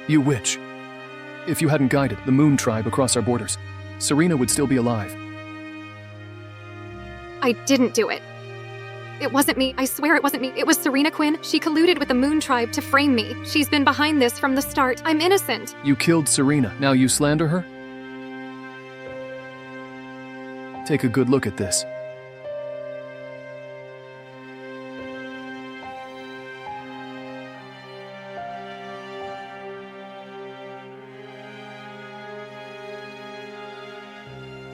You witch. If you hadn't guided the Moon Tribe across our borders, Serena would still be alive. I didn't do it. It wasn't me. I swear it wasn't me. It was Serena Quinn. She colluded with the Moon Tribe to frame me. She's been behind this from the start. I'm innocent. You killed Serena. Now you slander her? Take a good look at this.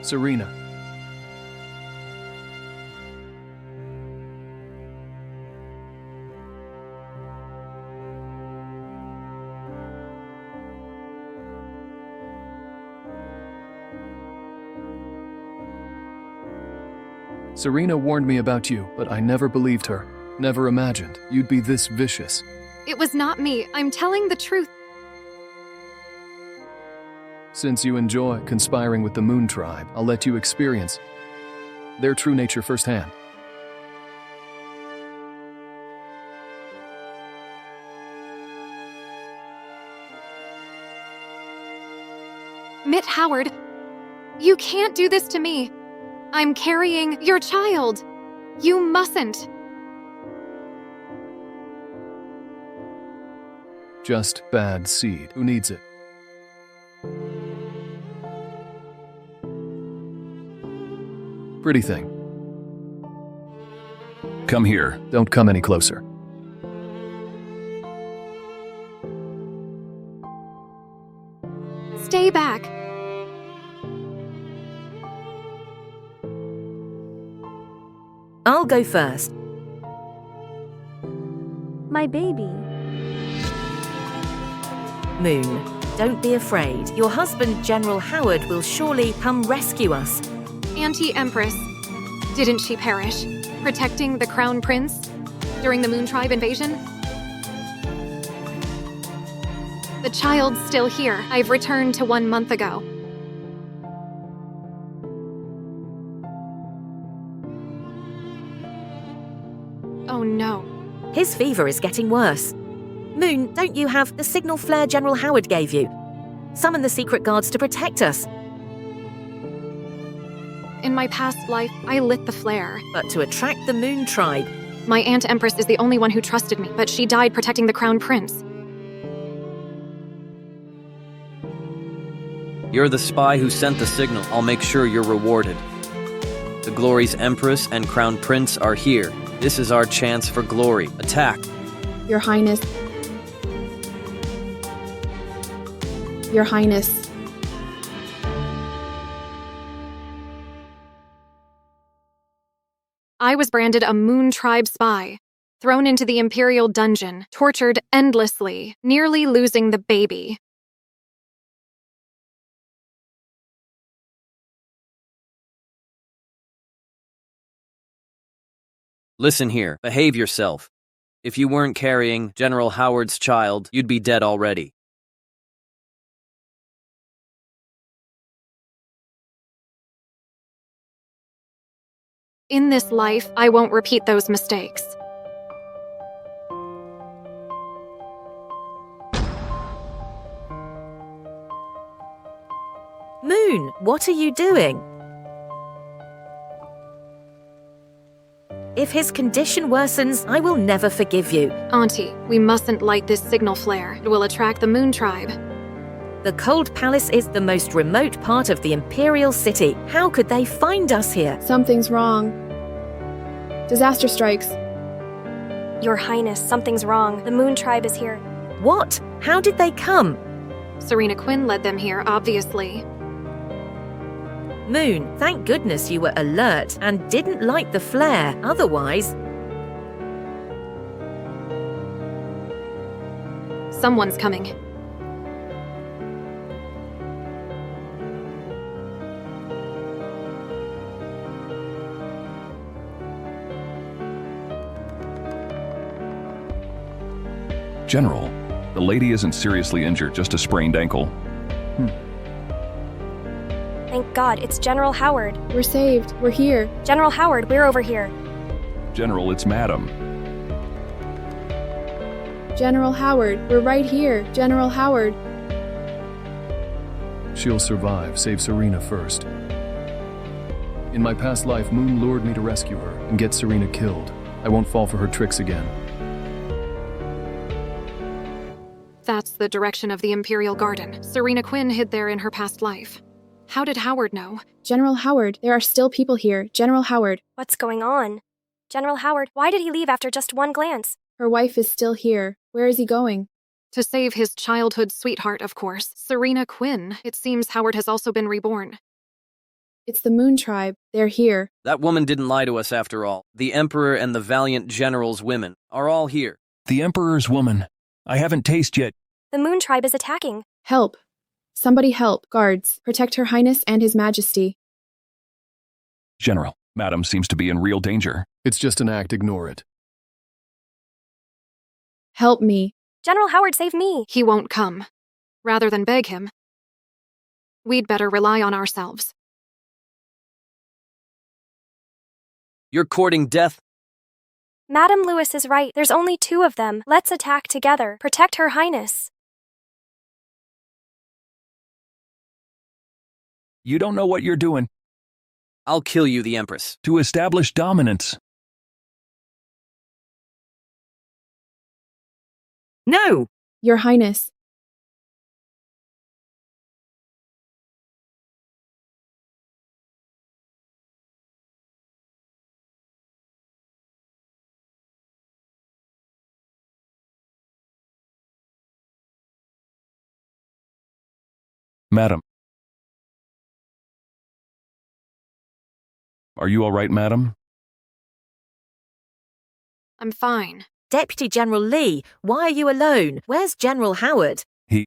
Serena. Serena warned me about you, but I never believed her. Never imagined you'd be this vicious. It was not me. I'm telling the truth. Since you enjoy conspiring with the Moon Tribe, I'll let you experience their true nature firsthand. Mitt Howard, you can't do this to me. I'm carrying your child. You mustn't. Just bad seed. Who needs it? Pretty thing. Come here. Don't come any closer. Stay back. I'll go first. My baby. Moon, don't be afraid. Your husband, General Howard, will surely come rescue us. Auntie Empress, didn't she perish, protecting the Crown Prince during the Moon Tribe invasion? The child's still here. I've returned to 1 month ago. Oh no. His fever is getting worse. Moon, don't you have the signal flare General Howard gave you? Summon the secret guards to protect us. In my past life, I lit the flare. But to attract the Moon Tribe. My Aunt Empress is the only one who trusted me, but she died protecting the Crown Prince. You're the spy who sent the signal. I'll make sure you're rewarded. The Glory's Empress and Crown Prince are here. This is our chance for glory. Attack. Your Highness. Your Highness. I was branded a Moon Tribe spy, thrown into the Imperial dungeon, tortured endlessly, nearly losing the baby. Listen here. Behave yourself. If you weren't carrying General Howard's child, you'd be dead already. In this life, I won't repeat those mistakes. Moon, what are you doing? If his condition worsens, I will never forgive you. Auntie, we mustn't light this signal flare. It will attract the Moon Tribe. The Cold Palace is the most remote part of the Imperial City. How could they find us here? Something's wrong. Disaster strikes. Your Highness, something's wrong. The Moon Tribe is here. What? How did they come? Serena Quinn led them here, obviously. Moon, thank goodness you were alert and didn't light the flare. Otherwise... Someone's coming. General, the lady isn't seriously injured, just a sprained ankle. Thank God, it's General Howard. We're saved. We're here. General Howard, we're over here. General, it's Madam. General Howard, we're right here. General Howard. She'll survive. Save Serena first. In my past life, Moon lured me to rescue her and get Serena killed. I won't fall for her tricks again. That's the direction of the Imperial Garden. Serena Quinn hid there in her past life. How did Howard know? General Howard, there are still people here. General Howard. What's going on? General Howard, why did he leave after just one glance? Her wife is still here. Where is he going? To save his childhood sweetheart, of course. Serena Quinn. It seems Howard has also been reborn. It's the Moon Tribe. They're here. That woman didn't lie to us after all. The Emperor and the valiant General's women are all here. The Emperor's woman. I haven't tasted yet. The Moon Tribe is attacking. Help. Somebody help. Guards. Protect Her Highness and His Majesty. General, Madam seems to be in real danger. It's just an act. Ignore it. Help me. General Howard, save me. He won't come. Rather than beg him, we'd better rely on ourselves. You're courting death. Madam Lewis is right. There's only 2 of them. Let's attack together. Protect Her Highness. You don't know what you're doing. I'll kill you, the Empress. To establish dominance. No! Your Highness. Madam. Are you all right, Madam? I'm fine. Deputy General Lee, why are you alone? Where's General Howard? He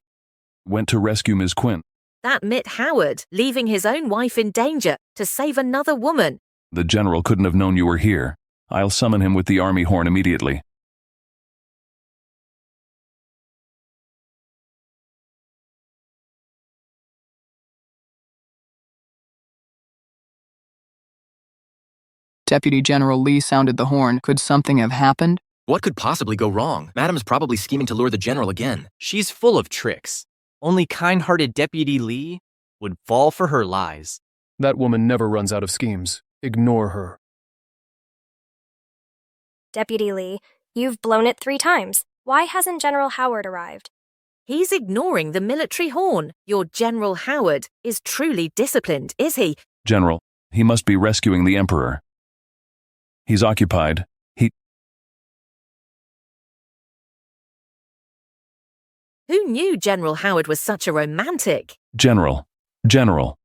went to rescue Ms. Quinn. That Mitt Howard, leaving his own wife in danger to save another woman. The General couldn't have known you were here. I'll summon him with the army horn immediately. Deputy General Lee sounded the horn. Could something have happened? What could possibly go wrong? Madam's probably scheming to lure the General again. She's full of tricks. Only kind-hearted Deputy Lee would fall for her lies. That woman never runs out of schemes. Ignore her. Deputy Lee, you've blown it 3 times. Why hasn't General Howard arrived? He's ignoring the military horn. Your General Howard is truly disciplined, is he? General, he must be rescuing the Emperor. He's occupied. Who knew General Howard was such a romantic? General. General.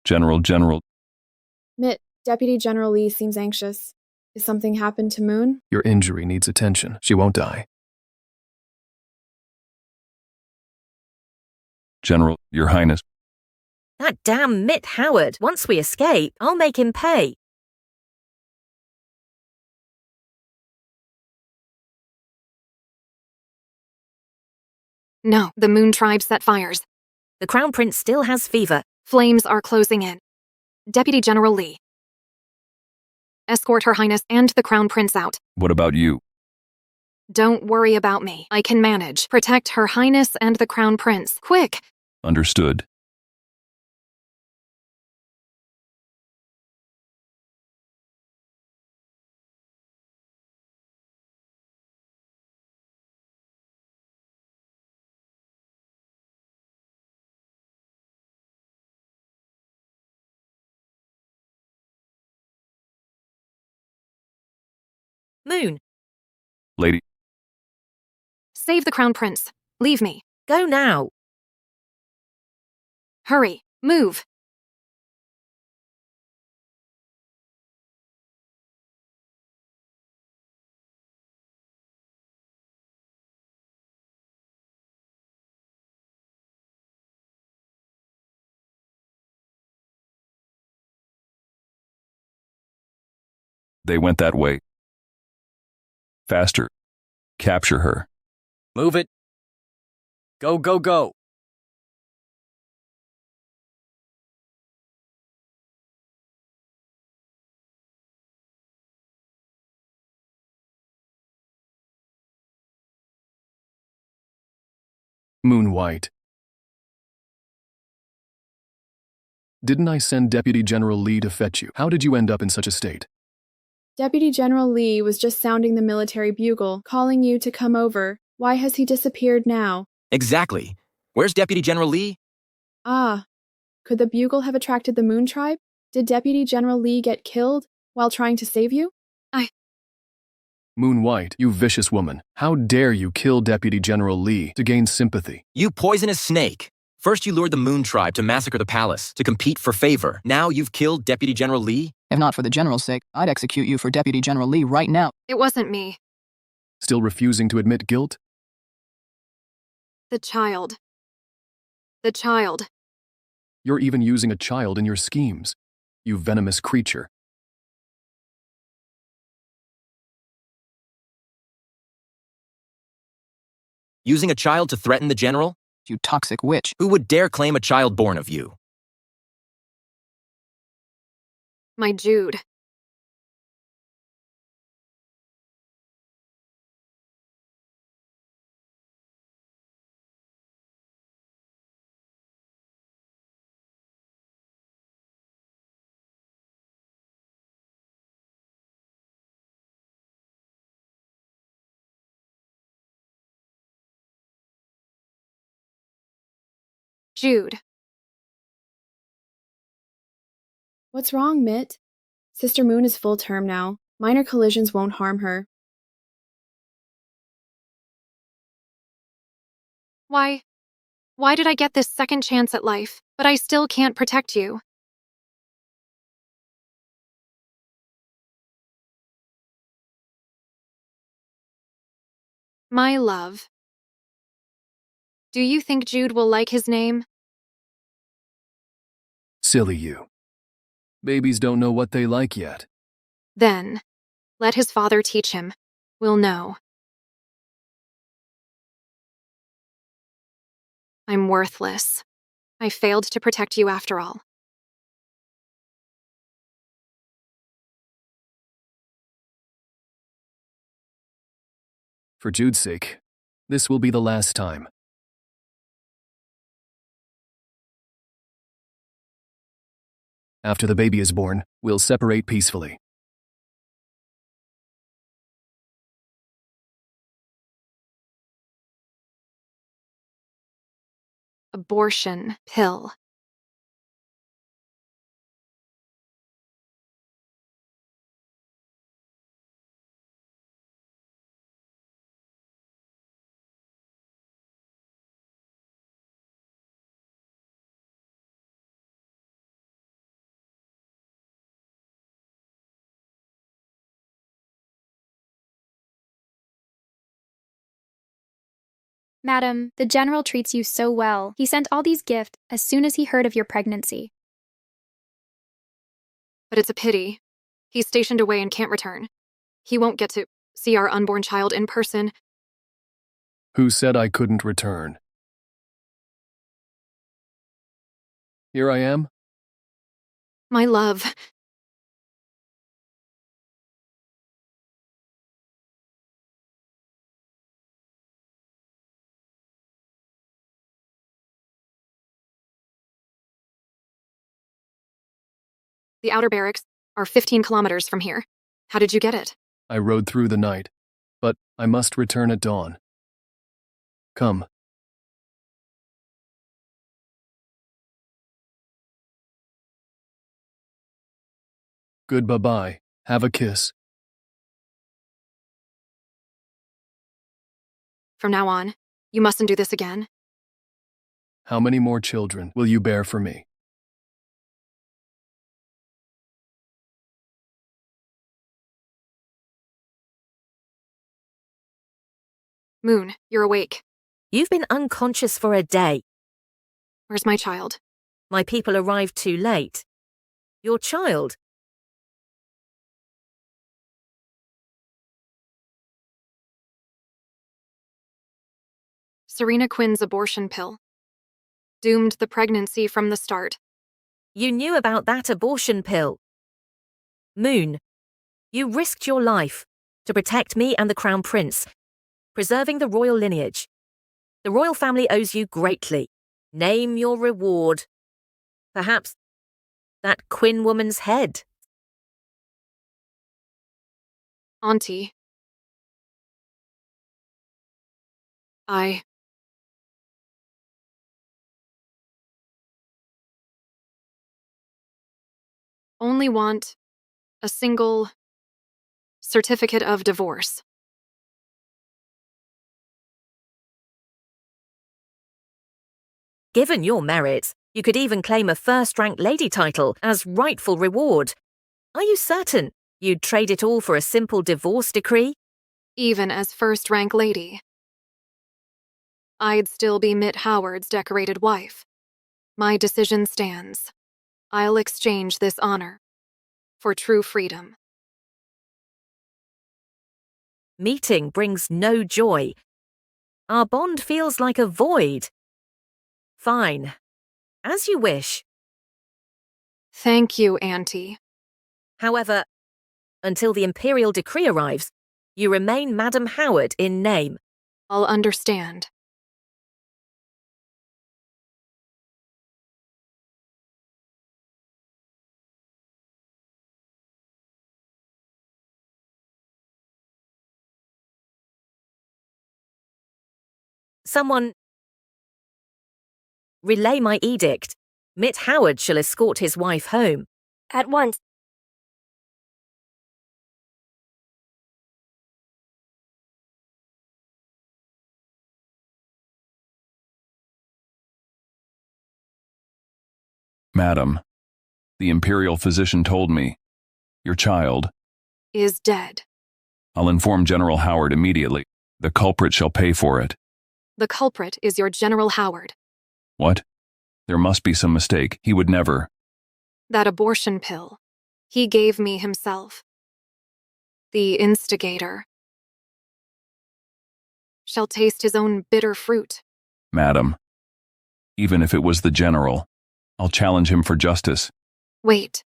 General. Mitt, Deputy General Lee seems anxious. Is something happened to Moon? Your injury needs attention. She won't die. General, Your Highness. That damn Mitt Howard. Once we escape, I'll make him pay. No, the Moon Tribe set fires. The Crown Prince still has fever. Flames are closing in. Deputy General Lee, escort Her Highness and the Crown Prince out. What about you? Don't worry about me. I can manage. Protect Her Highness and the Crown Prince. Quick! Understood. Moon, Lady. Save the Crown Prince. Leave me. go now. Hurry. Move. They went that way. Faster. Capture her. Move it. Go, go, go. Moon White. Didn't I send Deputy General Lee to fetch you? How did you end up in such a state? Deputy General Lee was just sounding the military bugle, calling you to come over. Why has he disappeared now? Exactly. Where's Deputy General Lee? Ah, could the bugle have attracted the Moon Tribe? Did Deputy General Lee get killed while trying to save you? Moon White, you vicious woman. How dare you kill Deputy General Lee to gain sympathy? You poisonous snake. First you lured the Moon Tribe to massacre the palace, to compete for favor. Now you've killed Deputy General Lee? If not for the general's sake, I'd execute you for Deputy General Lee right now. It wasn't me. Still refusing to admit guilt? The child. The child. You're even using a child in your schemes. You venomous creature. Using a child to threaten the general? You toxic witch. Who would dare claim a child born of you? My Jude. Jude. What's wrong, Mitt? Sister Moon is full term now. Minor collisions won't harm her. Why did I get this second chance at life, but I still can't protect you? My love. Do you think Jude will like his name? Silly you. Babies don't know what they like yet. Then, let his father teach him. We'll know. I'm worthless. I failed to protect you after all. For Jude's sake, this will be the last time. After the baby is born, we'll separate peacefully. Abortion pill. Madam, the general treats you so well. He sent all these gifts as soon as he heard of your pregnancy. But it's a pity. He's stationed away and can't return. He won't get to see our unborn child in person. Who said I couldn't return? Here I am. My love. The outer barracks are 15 kilometers from here. How did you get it? I rode through the night, but I must return at dawn. Come. Good bye-bye. Have a kiss. From now on, you mustn't do this again. How many more children will you bear for me? Moon, you're awake. You've been unconscious for a day. Where's my child? My people arrived too late. Your child? Serena Quinn's abortion pill. Doomed the pregnancy from the start. You knew about that abortion pill. Moon, you risked your life to protect me and the Crown Prince, preserving the royal lineage. The royal family owes you greatly. Name your reward. Perhaps that Quinn woman's head. Auntie. I only want a single certificate of divorce. Given your merits, you could even claim a first-rank lady title as rightful reward. Are you certain you'd trade it all for a simple divorce decree? Even as first-rank lady, I'd still be Mitt Howard's decorated wife. My decision stands. I'll exchange this honor for true freedom. Meeting brings no joy. Our bond feels like a void. Fine. As you wish. Thank you, Auntie. However, until the imperial decree arrives, you remain Madam Howard in name. I'll understand. Someone relay my edict. Mitt Howard shall escort his wife home. At once. Madam, the imperial physician told me. Your child Is dead. I'll inform General Howard immediately. The culprit shall pay for it. The culprit is your General Howard. What? There must be some mistake. He would never. That abortion pill. He gave me himself. The instigator shall taste his own bitter fruit. Madam, even if it was the general, I'll challenge him for justice. Wait.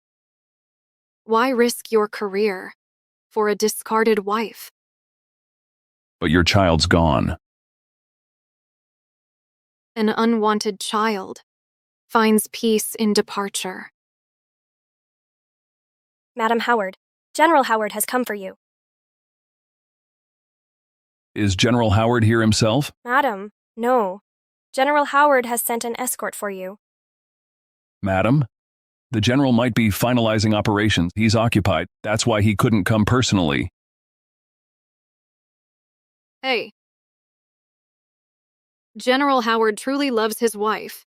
Why risk your career for a discarded wife? But your child's gone. An unwanted child finds peace in departure. Madam Howard, General Howard has come for you. Is General Howard here himself? Madam, no. General Howard has sent an escort for you. Madam? The general might be finalizing operations. He's occupied. That's why he couldn't come personally. Hey. General Howard truly loves his wife.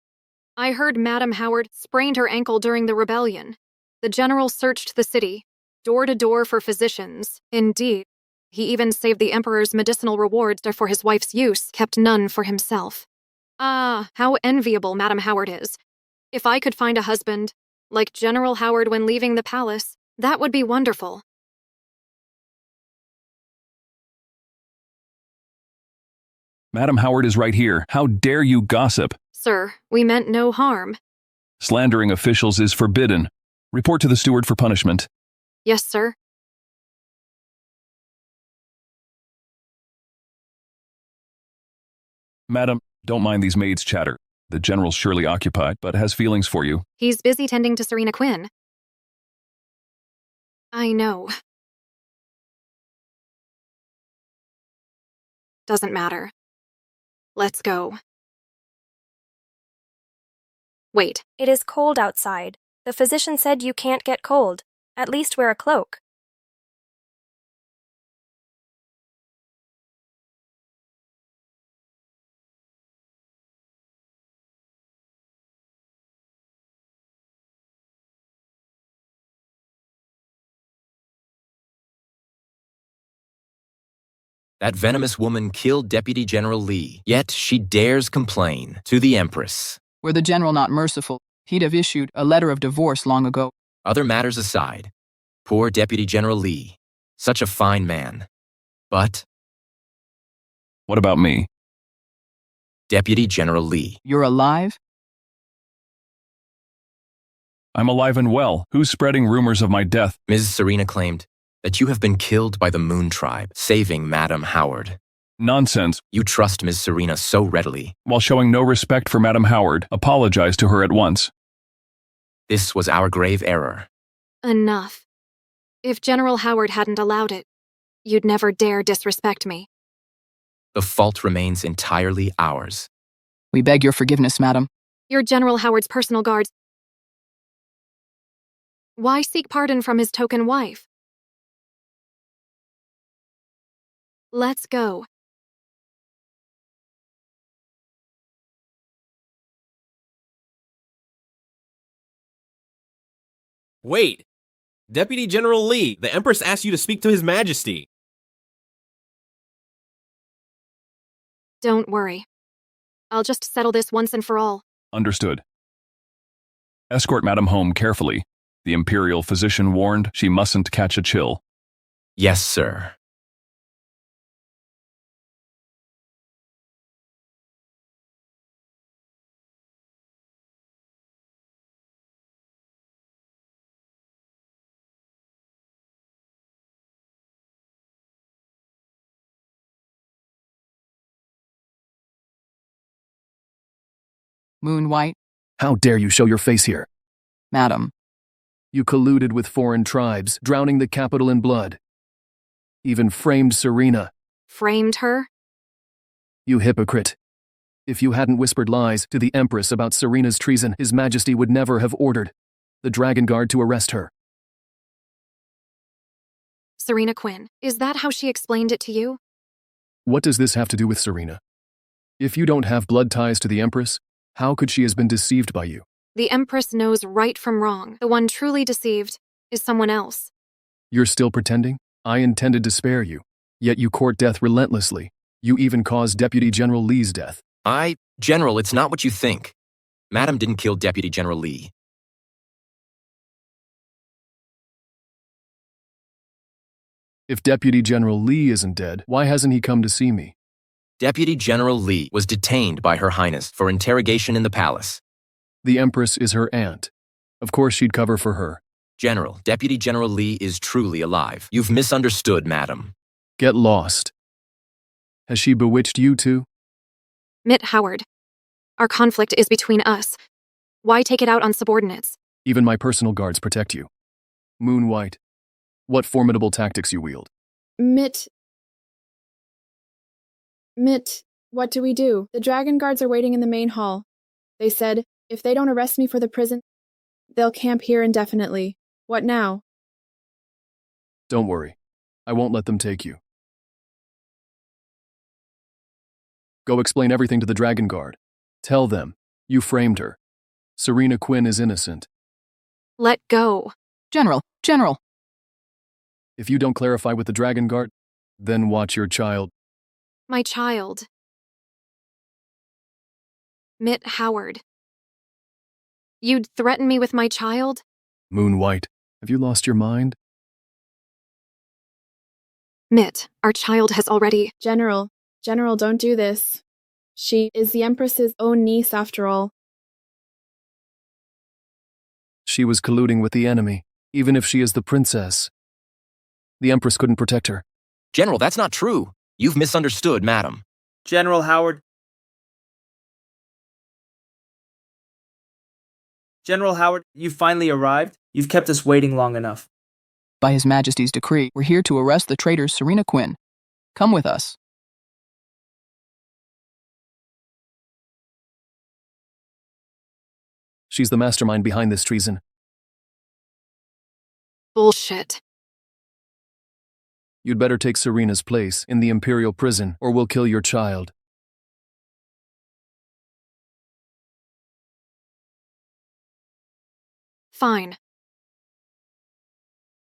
I heard Madam Howard sprained her ankle during the rebellion. The general searched the city, door to door for physicians. Indeed, he even saved the emperor's medicinal rewards for his wife's use, kept none for himself. Ah, how enviable Madam Howard is. If I could find a husband, like General Howard when leaving the palace, that would be wonderful. Madam Howard is right here. How dare you gossip? Sir, we meant no harm. Slandering officials is forbidden. Report to the steward for punishment. Yes, sir. Madam, don't mind these maids' chatter. The general's surely occupied, but has feelings for you. He's busy tending to Serena Quinn. I know. Doesn't matter. Let's go. Wait. It is cold outside. The physician said you can't get cold. At least wear a cloak. That venomous woman killed Deputy General Lee, yet she dares complain to the Empress. Were the general not merciful, he'd have issued a letter of divorce long ago. Other matters aside, poor Deputy General Lee, such a fine man. But What about me? Deputy General Lee. You're alive? I'm alive and well. Who's spreading rumors of my death? Ms. Serena claimed that you have been killed by the Moon Tribe, saving Madam Howard. Nonsense. You trust Ms. Serena so readily. While showing no respect for Madam Howard, apologize to her at once. This was our grave error. Enough. If General Howard hadn't allowed it, you'd never dare disrespect me. The fault remains entirely ours. We beg your forgiveness, madam. You're General Howard's personal guards. Why seek pardon from his token wife? Let's go. Wait! Deputy General Lee, the Empress asked you to speak to His Majesty. Don't worry. I'll just settle this once and for all. Understood. Escort Madam home carefully. The Imperial physician warned she mustn't catch a chill. Yes, sir. Moon White, How dare you show your face here? madam. You colluded with foreign tribes, drowning the capital in blood. Even framed Serena. Framed her? You hypocrite. If you hadn't whispered lies to the Empress about Serena's treason, His Majesty would never have ordered the Dragon Guard to arrest her. Serena Quinn, is that how she explained it to you? What does this have to do with Serena? If you don't have blood ties to the Empress, how could she have been deceived by you? The Empress knows right from wrong. The one truly deceived is someone else. You're still pretending? I intended to spare you, yet you court death relentlessly. You even caused Deputy General Lee's death. General, it's not what you think. Madam didn't kill Deputy General Lee. If Deputy General Lee isn't dead, why hasn't he come to see me? Deputy General Lee was detained by Her Highness for interrogation in the palace. The Empress is her aunt. Of course she'd cover for her. General, Deputy General Lee is truly alive. You've misunderstood, madam. Get lost. Has she bewitched you too? Mitt Howard. Our conflict is between us. Why take it out on subordinates? Even my personal guards protect you. Moon White, what formidable tactics you wield. Mitt, what do we do? The Dragon Guards are waiting in the main hall. They said, if they don't arrest me for the prison, they'll camp here indefinitely. What now? Don't worry. I won't let them take you. Go explain everything to the Dragon Guard. Tell them, you framed her. Serena Quinn is innocent. Let go. General. If you don't clarify with the Dragon Guard, then watch your child. My child. Mitt Howard. You'd threaten me with my child? Moon White, have you lost your mind? Mitt, our child has already… General, don't do this. She is the Empress's own niece after all. She was colluding with the enemy, even if she is the princess. The Empress couldn't protect her. General, that's not true. You've misunderstood, madam. General Howard. General Howard, you finally arrived. You've kept us waiting long enough. By His Majesty's decree, we're here to arrest the traitor Serena Quinn. Come with us. She's the mastermind behind this treason. Bullshit. You'd better take Serena's place in the Imperial prison, or we'll kill your child. Fine.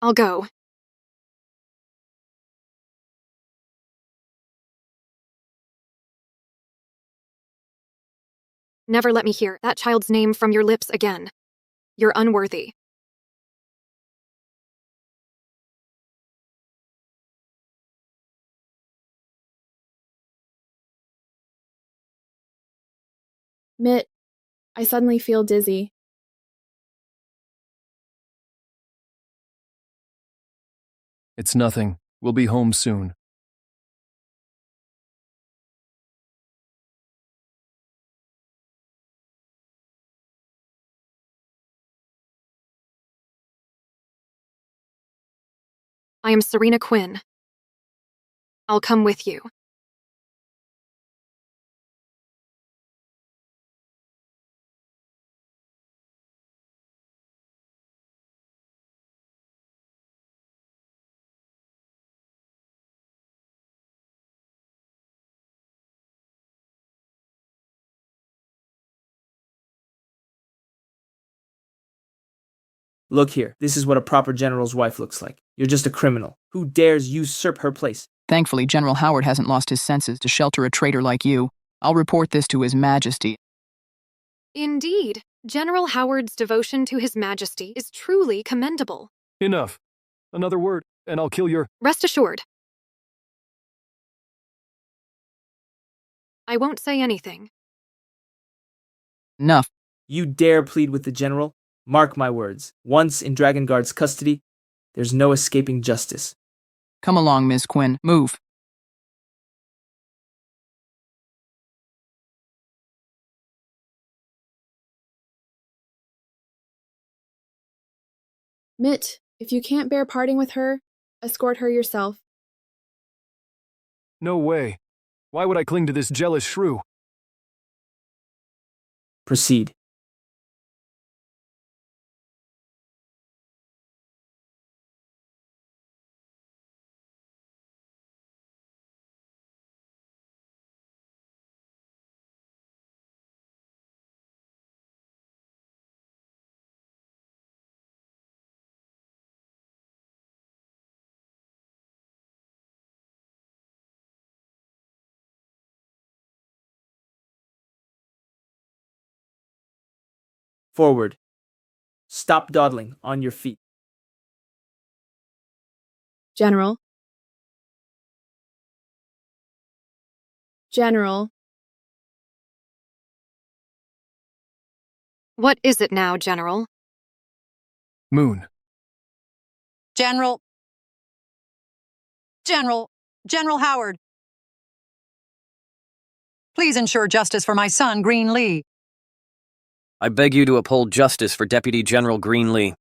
I'll go. Never let me hear that child's name from your lips again. You're unworthy. Mitt, I suddenly feel dizzy. It's nothing. We'll be home soon. I am Serena Quinn. I'll come with you. Look here, this is what a proper general's wife looks like. You're just a criminal. Who dares usurp her place? Thankfully, General Howard hasn't lost his senses to shelter a traitor like you. I'll report this to His Majesty. Indeed, General Howard's devotion to His Majesty is truly commendable. Enough. Another word, and I'll kill your... Rest assured. I won't say anything. Enough. You dare plead with the general? Mark my words. Once in Dragon Guard's custody, there's no escaping justice. Come along, Miss Quinn. Move. Mitt, if you can't bear parting with her, escort her yourself. No way. Why would I cling to this jealous shrew? Proceed. Forward. Stop dawdling. On your feet. General. General. What is it now, General? Moon. General Howard. Please ensure justice for my son, Green Lee. I beg you to uphold justice for Deputy General Green Lee.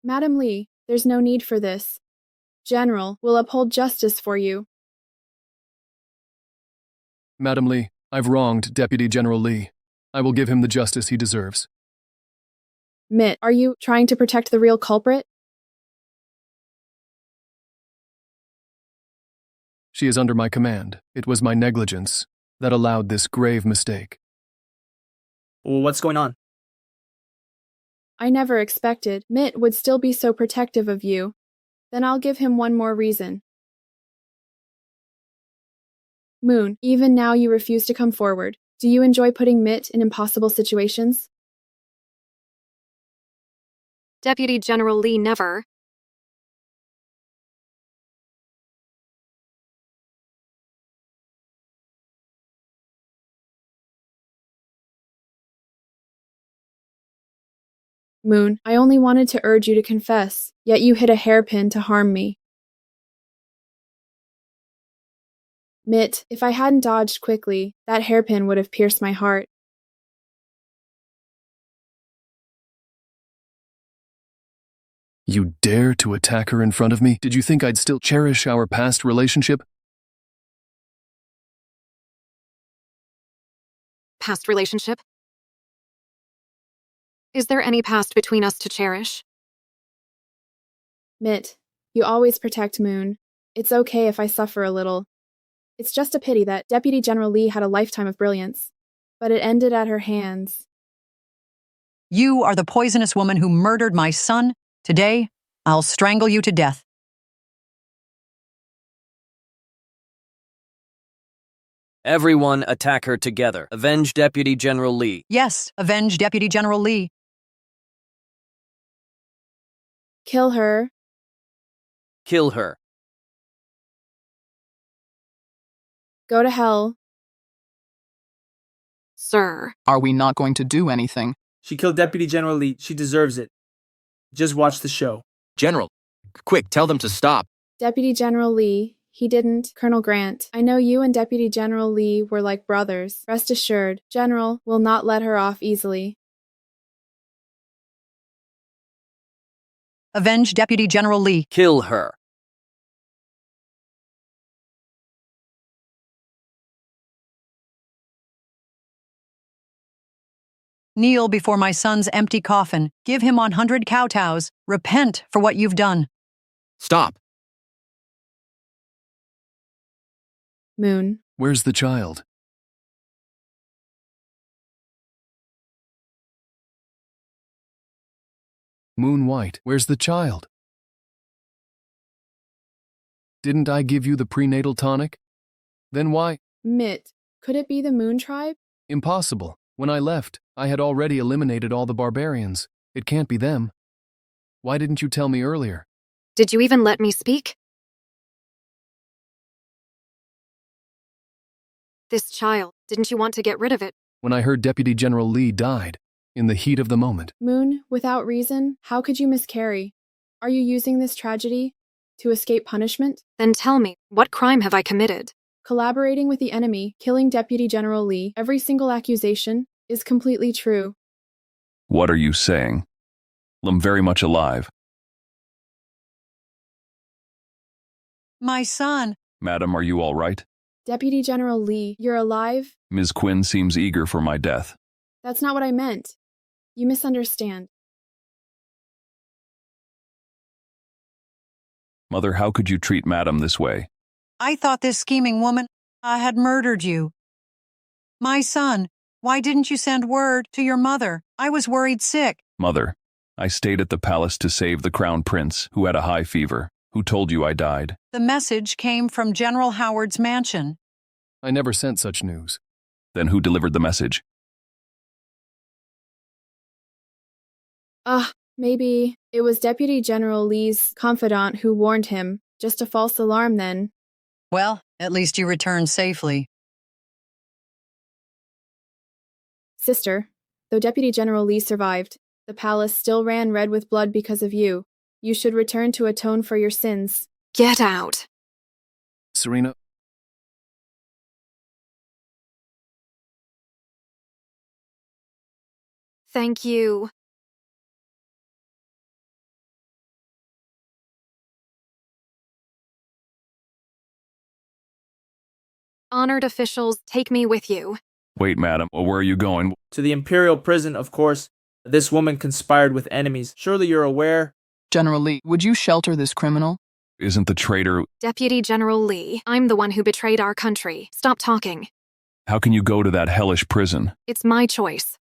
Madam Lee, there's no need for this. General will uphold justice for you. Madam Lee, I've wronged Deputy General Lee. I will give him the justice he deserves. Mitt, are you trying to protect the real culprit? She is under my command. It was my negligence that allowed this grave mistake. Well, what's going on? I never expected Mitt would still be so protective of you. Then I'll give him one more reason. Moon, even now you refuse to come forward. Do you enjoy putting Mitt in impossible situations? Deputy General Lee never. Moon, I only wanted to urge you to confess, yet you hit a hairpin to harm me. Mitt, if I hadn't dodged quickly, that hairpin would have pierced my heart. You dare to attack her in front of me? Did you think I'd still cherish our past relationship? Past relationship? Is there any past between us to cherish? Mitt, you always protect Moon. It's okay if I suffer a little. It's just a pity that Deputy General Lee had a lifetime of brilliance, but it ended at her hands. You are the poisonous woman who murdered my son. Today, I'll strangle you to death. Everyone attack her together. Avenge Deputy General Lee. Yes, avenge Deputy General Lee. Kill her. Kill her. Go to hell. Sir. Are we not going to do anything? She killed Deputy General Lee. She deserves it. Just watch the show. General, quick, tell them to stop. Deputy General Lee, he didn't. Colonel Grant, I know you and Deputy General Lee were like brothers. Rest assured, General will not let her off easily. Avenge Deputy General Lee. Kill her. Kneel before my son's empty coffin. Give him 100 kowtows. Repent for what you've done. Stop. Moon. Where's the child? Moon White, where's the child? Didn't I give you the prenatal tonic? Then why? Mitt, could it be the Moon Tribe? Impossible. When I left, I had already eliminated all the barbarians. It can't be them. Why didn't you tell me earlier? Did you even let me speak? This child, didn't you want to get rid of it? When I heard Deputy General Lee died, in the heat of the moment. Moon, without reason, how could you miscarry? Are you using this tragedy to escape punishment? Then tell me, what crime have I committed? Collaborating with the enemy, killing Deputy General Lee, every single accusation is completely true. What are you saying? I'm very much alive. My son. Madam, are you all right? Deputy General Lee, you're alive? Ms. Quinn seems eager for my death. That's not what I meant. You misunderstand. Mother, how could you treat Madam this way? I thought this scheming woman had murdered you. My son, why didn't you send word to your mother? I was worried sick. Mother, I stayed at the palace to save the crown prince, who had a high fever. Who told you I died? The message came from General Howard's mansion. I never sent such news. Then who delivered the message? Maybe it was Deputy General Lee's confidant who warned him. Just a false alarm then. Well, at least you returned safely. Sister, though Deputy General Lee survived, the palace still ran red with blood because of you. You should return to atone for your sins. Get out. Serena. Thank you. Honored officials, take me with you. Wait, madam, where are you going? To the Imperial prison, of course. This woman conspired with enemies. Surely you're aware. General Lee, would you shelter this criminal? Isn't the traitor... Deputy General Lee, I'm the one who betrayed our country. Stop talking. How can you go to that hellish prison? It's my choice.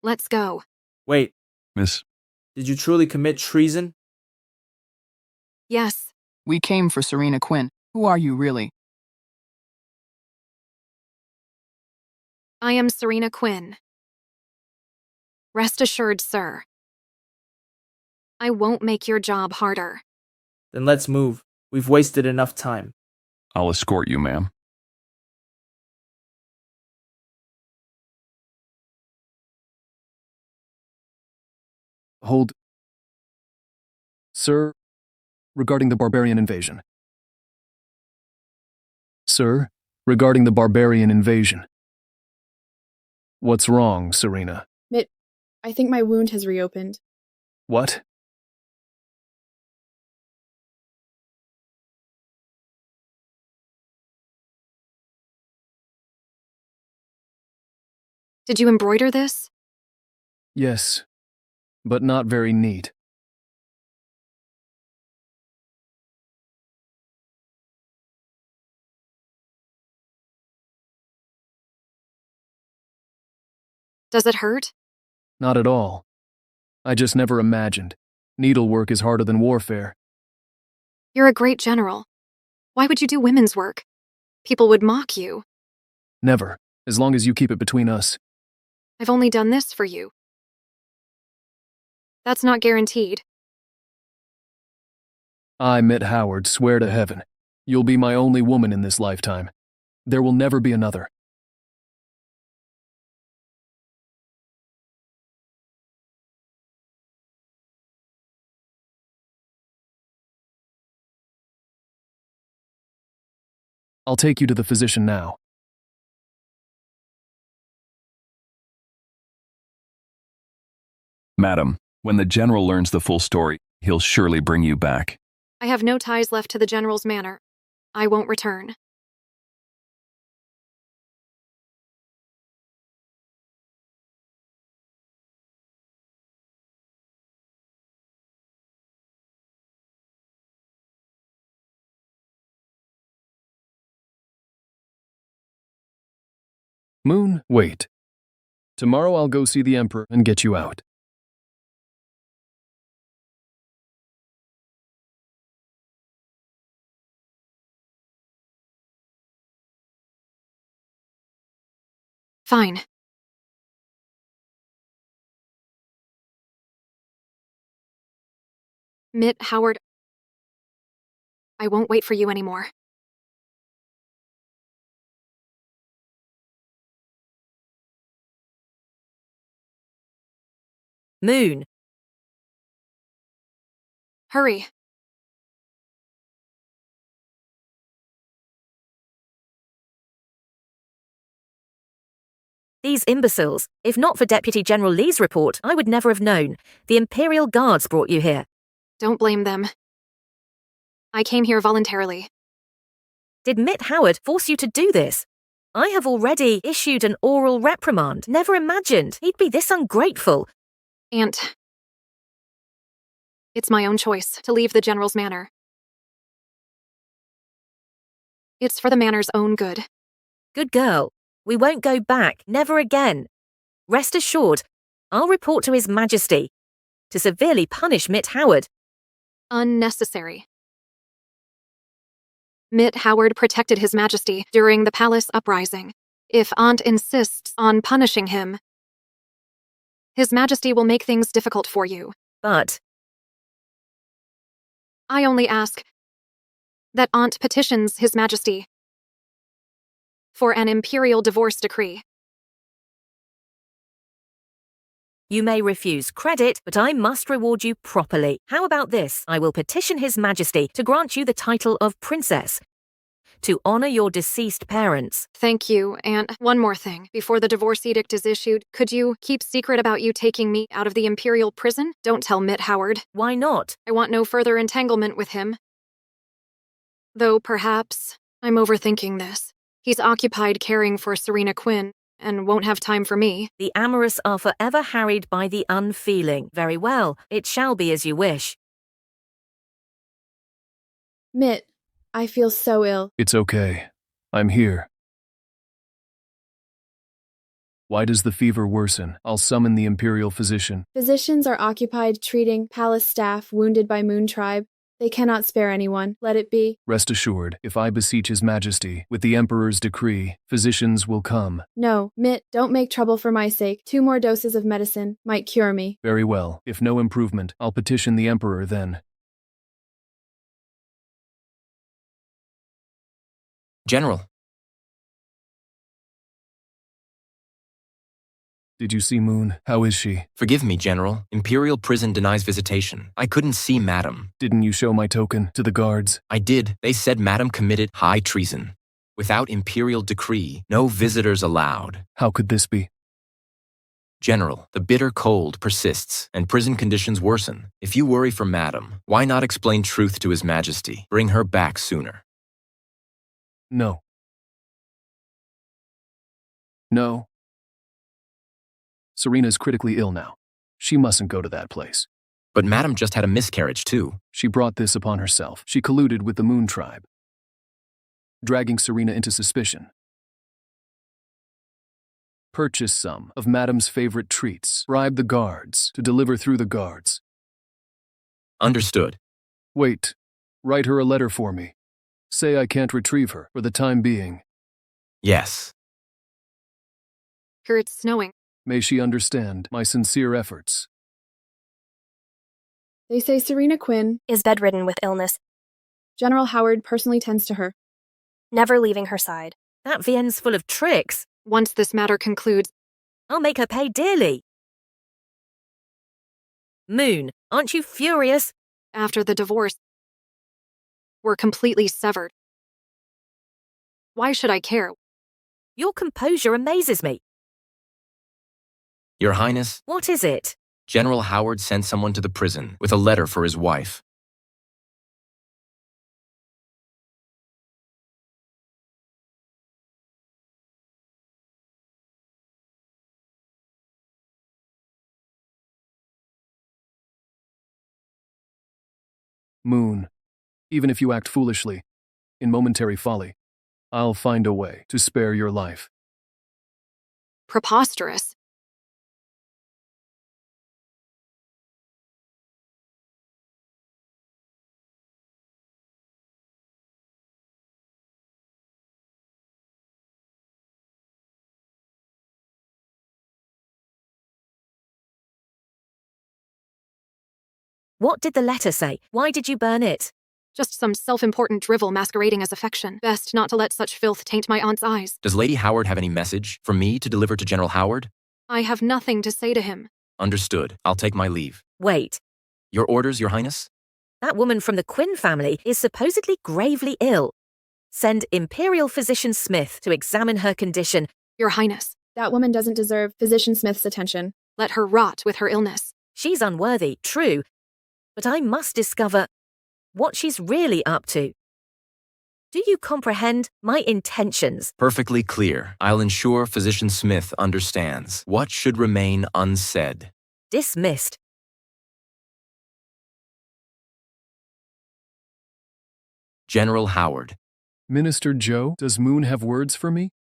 Let's go. Wait, Miss... did you truly commit treason? Yes. We came for Serena Quinn. Who are you really? I am Serena Quinn. Rest assured, sir. I won't make your job harder. Then let's move. We've wasted enough time. I'll escort you, ma'am. Hold. Sir, regarding the barbarian invasion. Sir, regarding the barbarian invasion. What's wrong, Serena? Mitt, I think my wound has reopened. What? Did you embroider this? Yes, but not very neat. Does it hurt? Not at all. I just never imagined. Needlework is harder than warfare. You're a great general. Why would you do women's work? People would mock you. Never, as long as you keep it between us. I've only done this for you. That's not guaranteed. I, Mitt Howard, swear to heaven, you'll be my only woman in this lifetime. There will never be another. I'll take you to the physician now. Madam, when the general learns the full story, he'll surely bring you back. I have no ties left to the general's manor. I won't return. Moon, wait. Tomorrow I'll go see the Emperor and get you out. Fine. Mitt Howard, I won't wait for you anymore. Moon. Hurry. These imbeciles. If not for Deputy General Lee's report, I would never have known. The Imperial Guards brought you here. Don't blame them. I came here voluntarily. Did Mitt Howard force you to do this? I have already issued an oral reprimand. Never imagined he'd be this ungrateful. Aunt, it's my own choice to leave the general's manor. It's for the manor's own good. Good girl. We won't go back. Never again. Rest assured, I'll report to His Majesty to severely punish Mitt Howard. Unnecessary. Mitt Howard protected His Majesty during the palace uprising. If Aunt insists on punishing him, His Majesty will make things difficult for you. But I only ask that Aunt petitions His Majesty for an imperial divorce decree. you may refuse credit, but I must reward you properly. How about this? I will petition His Majesty to grant you the title of princess, to honor your deceased parents. Thank you, and one more thing. Before the divorce edict is issued, could you keep secret about you taking me out of the imperial prison? Don't tell Mitt Howard. Why not? I want no further entanglement with him. Though perhaps I'm overthinking this. He's occupied caring for Serena Quinn and won't have time for me. The amorous are forever harried by the unfeeling. Very well, it shall be as you wish. Mitt, I feel so ill. It's okay. I'm here. Why does the fever worsen? I'll summon the imperial physician. Physicians are occupied treating palace staff wounded by Moon Tribe. They cannot spare anyone. Let it be. Rest assured, if I beseech His Majesty, with the Emperor's decree, physicians will come. No, Mitt, don't make trouble for my sake. 2 more doses of medicine might cure me. Very well. If no improvement, I'll petition the Emperor then. General. Did you see Moon? How is she? Forgive me, General. Imperial prison denies visitation. I couldn't see Madam. Didn't you show my token to the guards? I did. They said Madam committed high treason. Without Imperial decree, no visitors allowed. How could this be? General, the bitter cold persists, and prison conditions worsen. If you worry for Madam, why not explain truth to His Majesty? Bring her back sooner. No. No. Serena's critically ill now. She mustn't go to that place. But Madam just had a miscarriage, too. She brought this upon herself. She colluded with the Moon Tribe, dragging Serena into suspicion. Purchase some of Madam's favorite treats. Bribe the guards to deliver through the guards. Understood. Wait. Write her a letter for me. Say I can't retrieve her for the time being. Yes. Here it's snowing. May she understand my sincere efforts. They say Serena Quinn is bedridden with illness, General Howard personally tends to her, never leaving her side. That Vienne's full of tricks. Once this matter concludes, I'll make her pay dearly. Moon, aren't you furious? after the divorce, we're completely severed. Why should I care? Your composure amazes me. Your Highness, What is it? General Howard sent someone to the prison with a letter for his wife. Moon, even if you act foolishly, in momentary folly, I'll find a way to spare your life. Preposterous. What did the letter say? Why did you burn it? Just some self-important drivel masquerading as affection. Best not to let such filth taint my aunt's eyes. Does Lady Howard have any message for me to deliver to General Howard? I have nothing to say to him. Understood. I'll take my leave. Wait. Your orders, Your Highness? That woman from the Quinn family is supposedly gravely ill. Send Imperial Physician Smith to examine her condition. Your Highness. That woman doesn't deserve Physician Smith's attention. Let her rot with her illness. She's unworthy, true, but I must discover what she's really up to. Do you comprehend my intentions? Perfectly clear. I'll ensure Physician Smith understands what should remain unsaid. Dismissed. General Howard. Minister Joe, does Moon have words for me?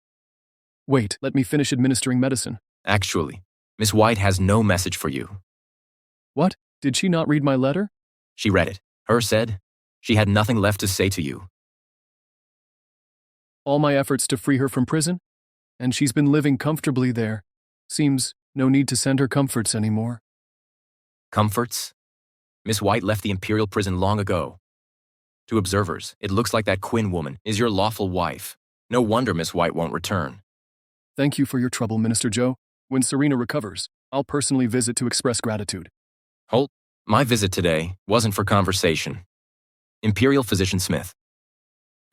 Wait, let me finish administering medicine. Actually, Miss White has no message for you. What? Did she not read my letter? She read it. Her said she had nothing left to say to you. All my efforts to free her from prison? And she's been living comfortably there. Seems no need to send her comforts anymore. Comforts? Miss White left the Imperial prison long ago. To observers, it looks like that Quinn woman is your lawful wife. No wonder Miss White won't return. Thank you for your trouble, Minister Joe. When Serena recovers, I'll personally visit to express gratitude. Holt, my visit today wasn't for conversation. Imperial Physician Smith.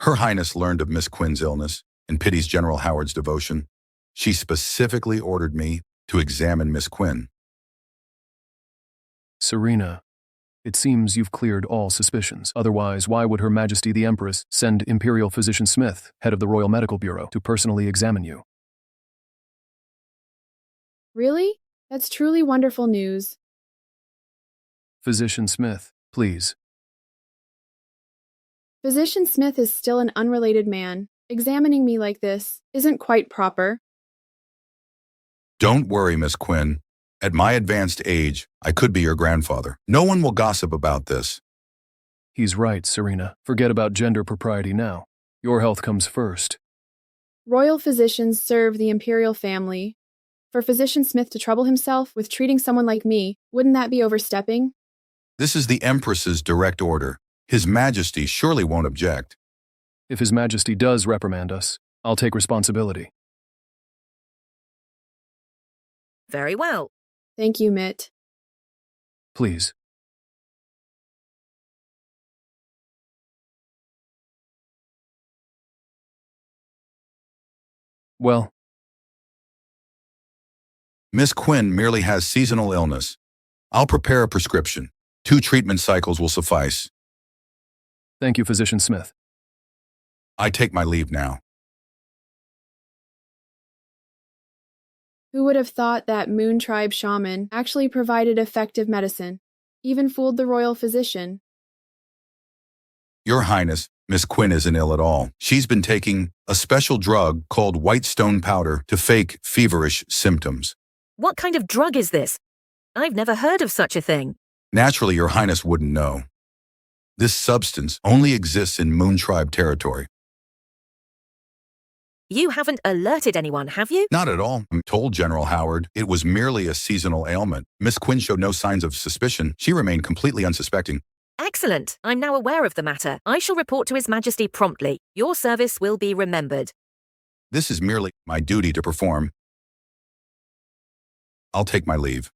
Her Highness learned of Miss Quinn's illness and pities General Howard's devotion. She specifically ordered me to examine Miss Quinn. Serena, it seems you've cleared all suspicions. Otherwise, why would Her Majesty the Empress send Imperial Physician Smith, head of the Royal Medical Bureau, to personally examine you? Really? That's truly wonderful news. Physician Smith, please. Physician Smith is still an unrelated man. Examining me like this isn't quite proper. Don't worry, Miss Quinn. At my advanced age, I could be your grandfather. No one will gossip about this. He's right, Serena. Forget about gender propriety now. Your health comes first. Royal physicians serve the imperial family. For Physician Smith to trouble himself with treating someone like me, wouldn't that be overstepping? This is the Empress's direct order. His Majesty surely won't object. If His Majesty does reprimand us, I'll take responsibility. Very well. Thank you, Mitt. Please. Well, Miss Quinn merely has seasonal illness. I'll prepare a prescription. 2 treatment cycles will suffice. Thank you, Physician Smith. I take my leave now. Who would have thought that Moon Tribe shaman actually provided effective medicine? Even fooled the royal physician. Your Highness, Miss Quinn isn't ill at all. She's been taking a special drug called white stone powder to fake feverish symptoms. What kind of drug is this? I've never heard of such a thing. Naturally, Your Highness wouldn't know. This substance only exists in Moon Tribe territory. You haven't alerted anyone, have you? Not at all. I told General Howard it was merely a seasonal ailment. Miss Quinn showed no signs of suspicion. She remained completely unsuspecting. Excellent. I'm now aware of the matter. I shall report to His Majesty promptly. Your service will be remembered. This is merely my duty to perform. I'll take my leave.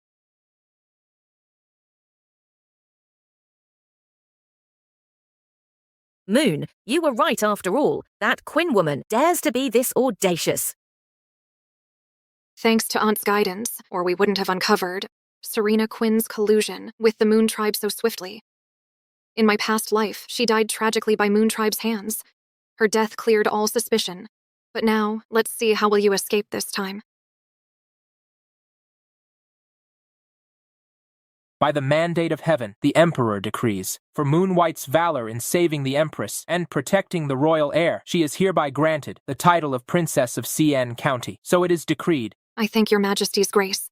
Moon, you were right after all. That Qin woman dares to be this audacious. Thanks to Aunt's guidance, or we wouldn't have uncovered Serena Quin's collusion with the Moon Tribe so swiftly. In my past life, she died tragically by Moon Tribe's hands. Her death cleared all suspicion. But now, let's see how will you escape this time. By the mandate of heaven, the Emperor decrees, for Moon White's valor in saving the Empress and protecting the royal heir, she is hereby granted the title of Princess of Xian County. So it is decreed. I thank your Majesty's grace.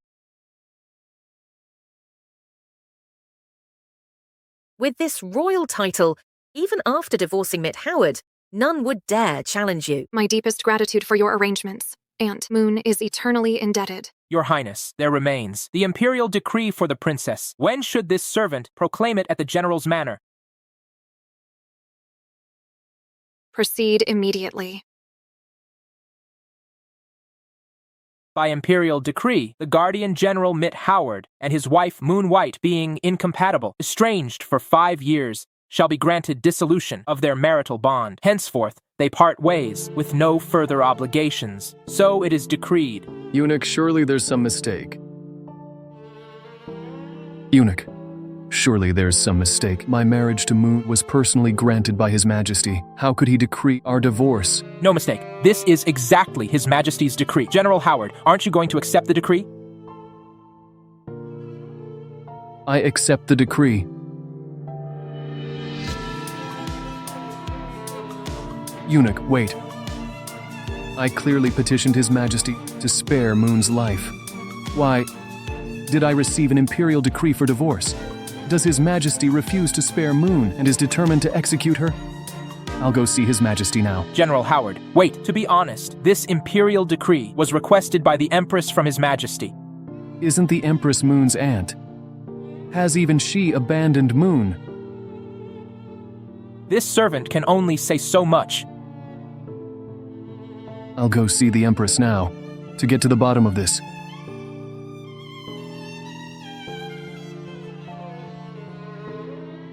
With this royal title, even after divorcing Mitt Howard, none would dare challenge you. My deepest gratitude for your arrangements. Aunt Moon is eternally indebted. Your Highness, there remains the imperial decree for the princess. When should this servant proclaim it at the general's manor? Proceed immediately. By imperial decree, the guardian general Mitt Howard and his wife Moon White, being incompatible, estranged for 5 years, shall be granted dissolution of their marital bond. Henceforth, they part ways with no further obligations. So it is decreed. Eunuch, surely there's some mistake. Eunuch, surely there's some mistake. My marriage to Moon was personally granted by His Majesty. How could he decree our divorce? No mistake. This is exactly His Majesty's decree. General Howard, aren't you going to accept the decree? I accept the decree. Eunuch, wait. I clearly petitioned His Majesty to spare Moon's life. Why did I receive an imperial decree for divorce? Does His Majesty refuse to spare Moon and is determined to execute her? I'll go see His Majesty now. General Howard, wait. To be honest, this imperial decree was requested by the Empress from His Majesty. Isn't the Empress Moon's aunt? Has even she abandoned Moon? This servant can only say so much. I'll go see the Empress now, to get to the bottom of this.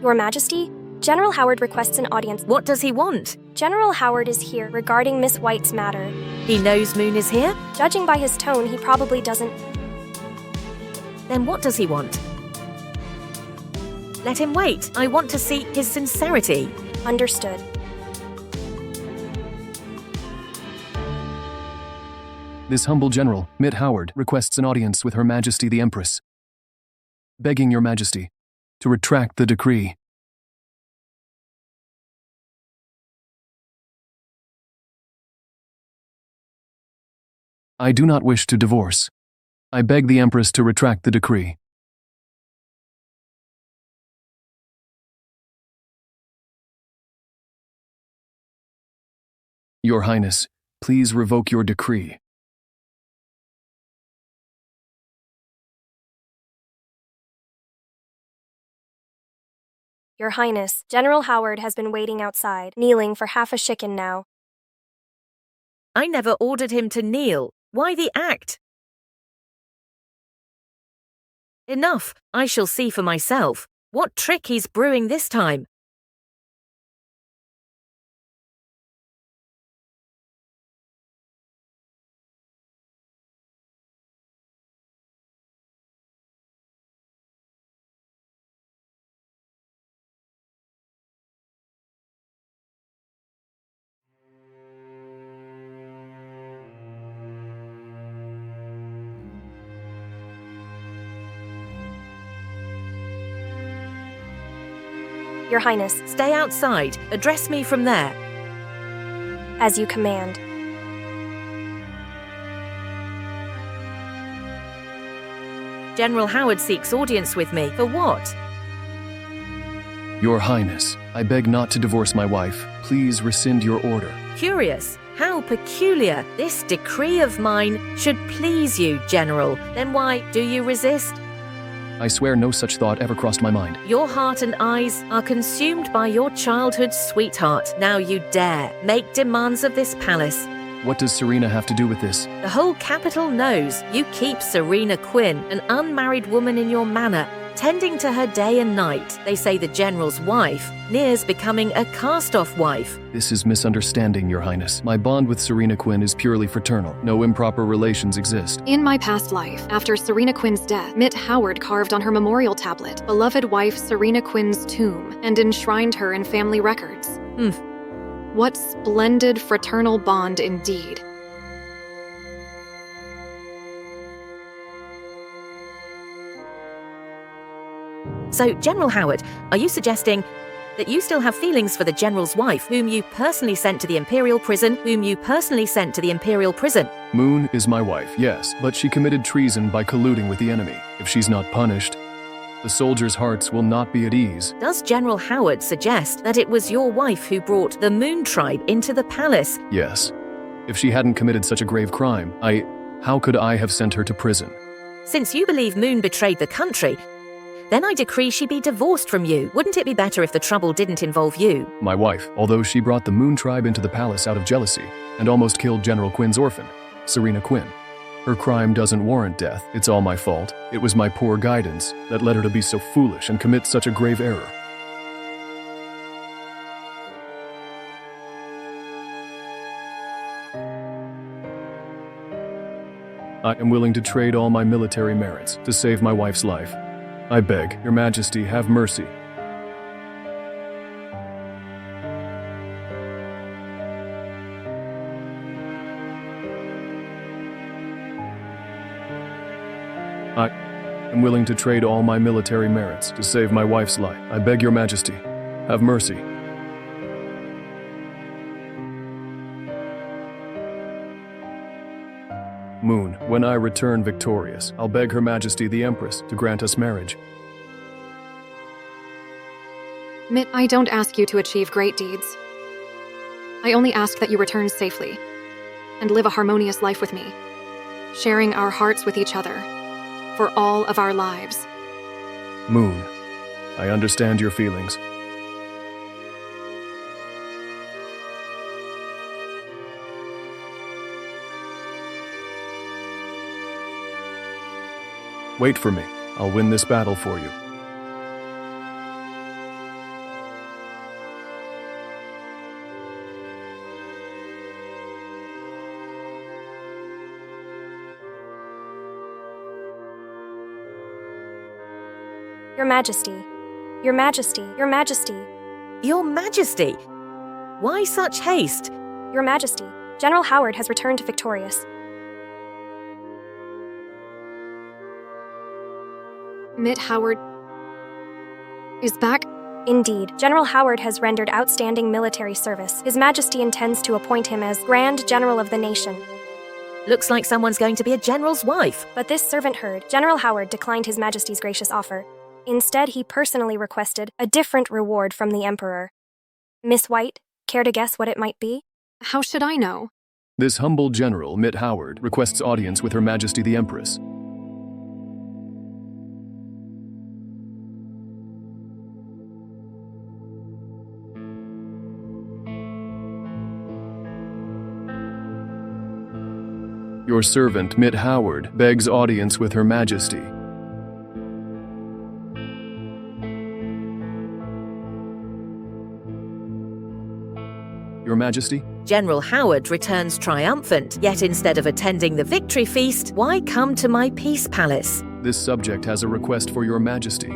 Your Majesty, General Howard requests an audience. What does he want? General Howard is here regarding Miss White's matter. He knows Moon is here? Judging by his tone, he probably doesn't. Then what does he want? Let him wait. I want to see his sincerity. Understood. This humble general, Mitt Howard, requests an audience with Her Majesty the Empress, begging Your Majesty to retract the decree. I do not wish to divorce. I beg the Empress to retract the decree. Your Highness, please revoke your decree. Your Highness, General Howard has been waiting outside, kneeling for half a shikken now. I never ordered him to kneel. Why the act? Enough. I shall see for myself. What trick he's brewing this time. Your Highness, Stay outside. Address me from there. as you command. General Howard seeks audience with me. For what? Your Highness, I beg not to divorce my wife. Please rescind your order. Curious. How peculiar. This decree of mine should please you, General. Then why do you resist? I swear no such thought ever crossed my mind. Your heart and eyes are consumed by your childhood sweetheart. Now you dare make demands of this palace. What does Serena have to do with this? The whole capital knows you keep Serena Quinn, an unmarried woman, in your manor. tending to her day and night. They say the general's wife nears becoming a cast-off wife. This is misunderstanding, Your Highness. My bond with Serena Quinn is purely fraternal. No improper relations exist. In my past life, after Serena Quinn's death, Mitt Howard carved on her memorial tablet, beloved wife Serena Quinn's tomb, and enshrined her in family records. What splendid fraternal bond indeed. So, General Howard, are you suggesting that you still have feelings for the general's wife, whom you personally sent to the Imperial prison, Moon is my wife, yes, but she committed treason by colluding with the enemy. If she's not punished, the soldiers' hearts will not be at ease. Does General Howard suggest that it was your wife who brought the Moon tribe into the palace? Yes. If she hadn't committed such a grave crime, how could I have sent her to prison? Since you believe Moon betrayed the country, then I decree she be divorced from you. Wouldn't it be better if the trouble didn't involve you? My wife, although she brought the Moon tribe into the palace out of jealousy and almost killed General Quinn's orphan, Serena Quinn. Her crime doesn't warrant death. It's all my fault. It was my poor guidance that led her to be so foolish and commit such a grave error. I am willing to trade all my military merits to save my wife's life. I beg, Your Majesty, have mercy. I am willing to trade all my military merits to save my wife's life. I beg Your Majesty, have mercy. Moon, when I return victorious, I'll beg Her Majesty the Empress to grant us marriage. Mitt, I don't ask you to achieve great deeds. I only ask that you return safely and live a harmonious life with me, sharing our hearts with each other for all of our lives. Moon, I understand your feelings. Wait for me. I'll win this battle for you. Your Majesty. Your Majesty. Your Majesty. Your Majesty? Why such haste? Your Majesty. General Howard has returned victorious. Mitt Howard is back? Indeed, General Howard has rendered outstanding military service. His Majesty intends to appoint him as Grand General of the nation. Looks like someone's going to be a general's wife. But this servant heard. General Howard declined His Majesty's gracious offer. Instead, he personally requested a different reward from the Emperor. Miss White, care to guess what it might be? How should I know? This humble general, Mitt Howard, requests audience with Her Majesty the Empress. Your servant, Mitt Howard, begs audience with Her Majesty. Your Majesty? General Howard returns triumphant, yet instead of attending the victory feast, why come to my peace palace? This subject has a request for Your Majesty.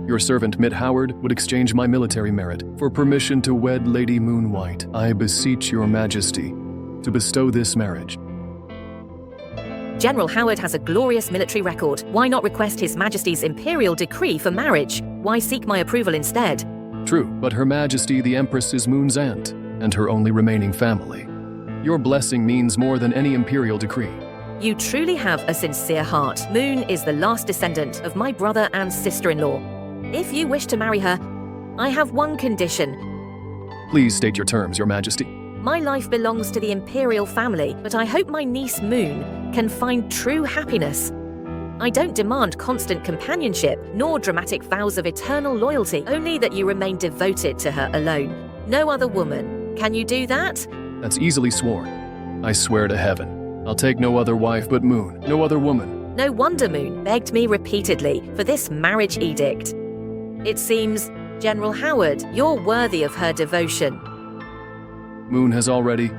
Your servant, Mitt Howard, would exchange my military merit for permission to wed Lady Moon White. I beseech Your Majesty to bestow this marriage. General Howard has a glorious military record. Why not request His Majesty's imperial decree for marriage? Why seek my approval instead? True, but Her Majesty the Empress is Moon's aunt and her only remaining family. Your blessing means more than any imperial decree. You truly have a sincere heart. Moon is the last descendant of my brother and sister-in-law. If you wish to marry her, I have one condition. Please state your terms, Your Majesty. My life belongs to the imperial family, but I hope my niece Moon can find true happiness. I don't demand constant companionship, nor dramatic vows of eternal loyalty, only that you remain devoted to her alone. No other woman. Can you do that? That's easily sworn. I swear to heaven, I'll take no other wife but Moon, no other woman. No wonder Moon begged me repeatedly for this marriage edict. It seems, General Howard, you're worthy of her devotion. Moon has already...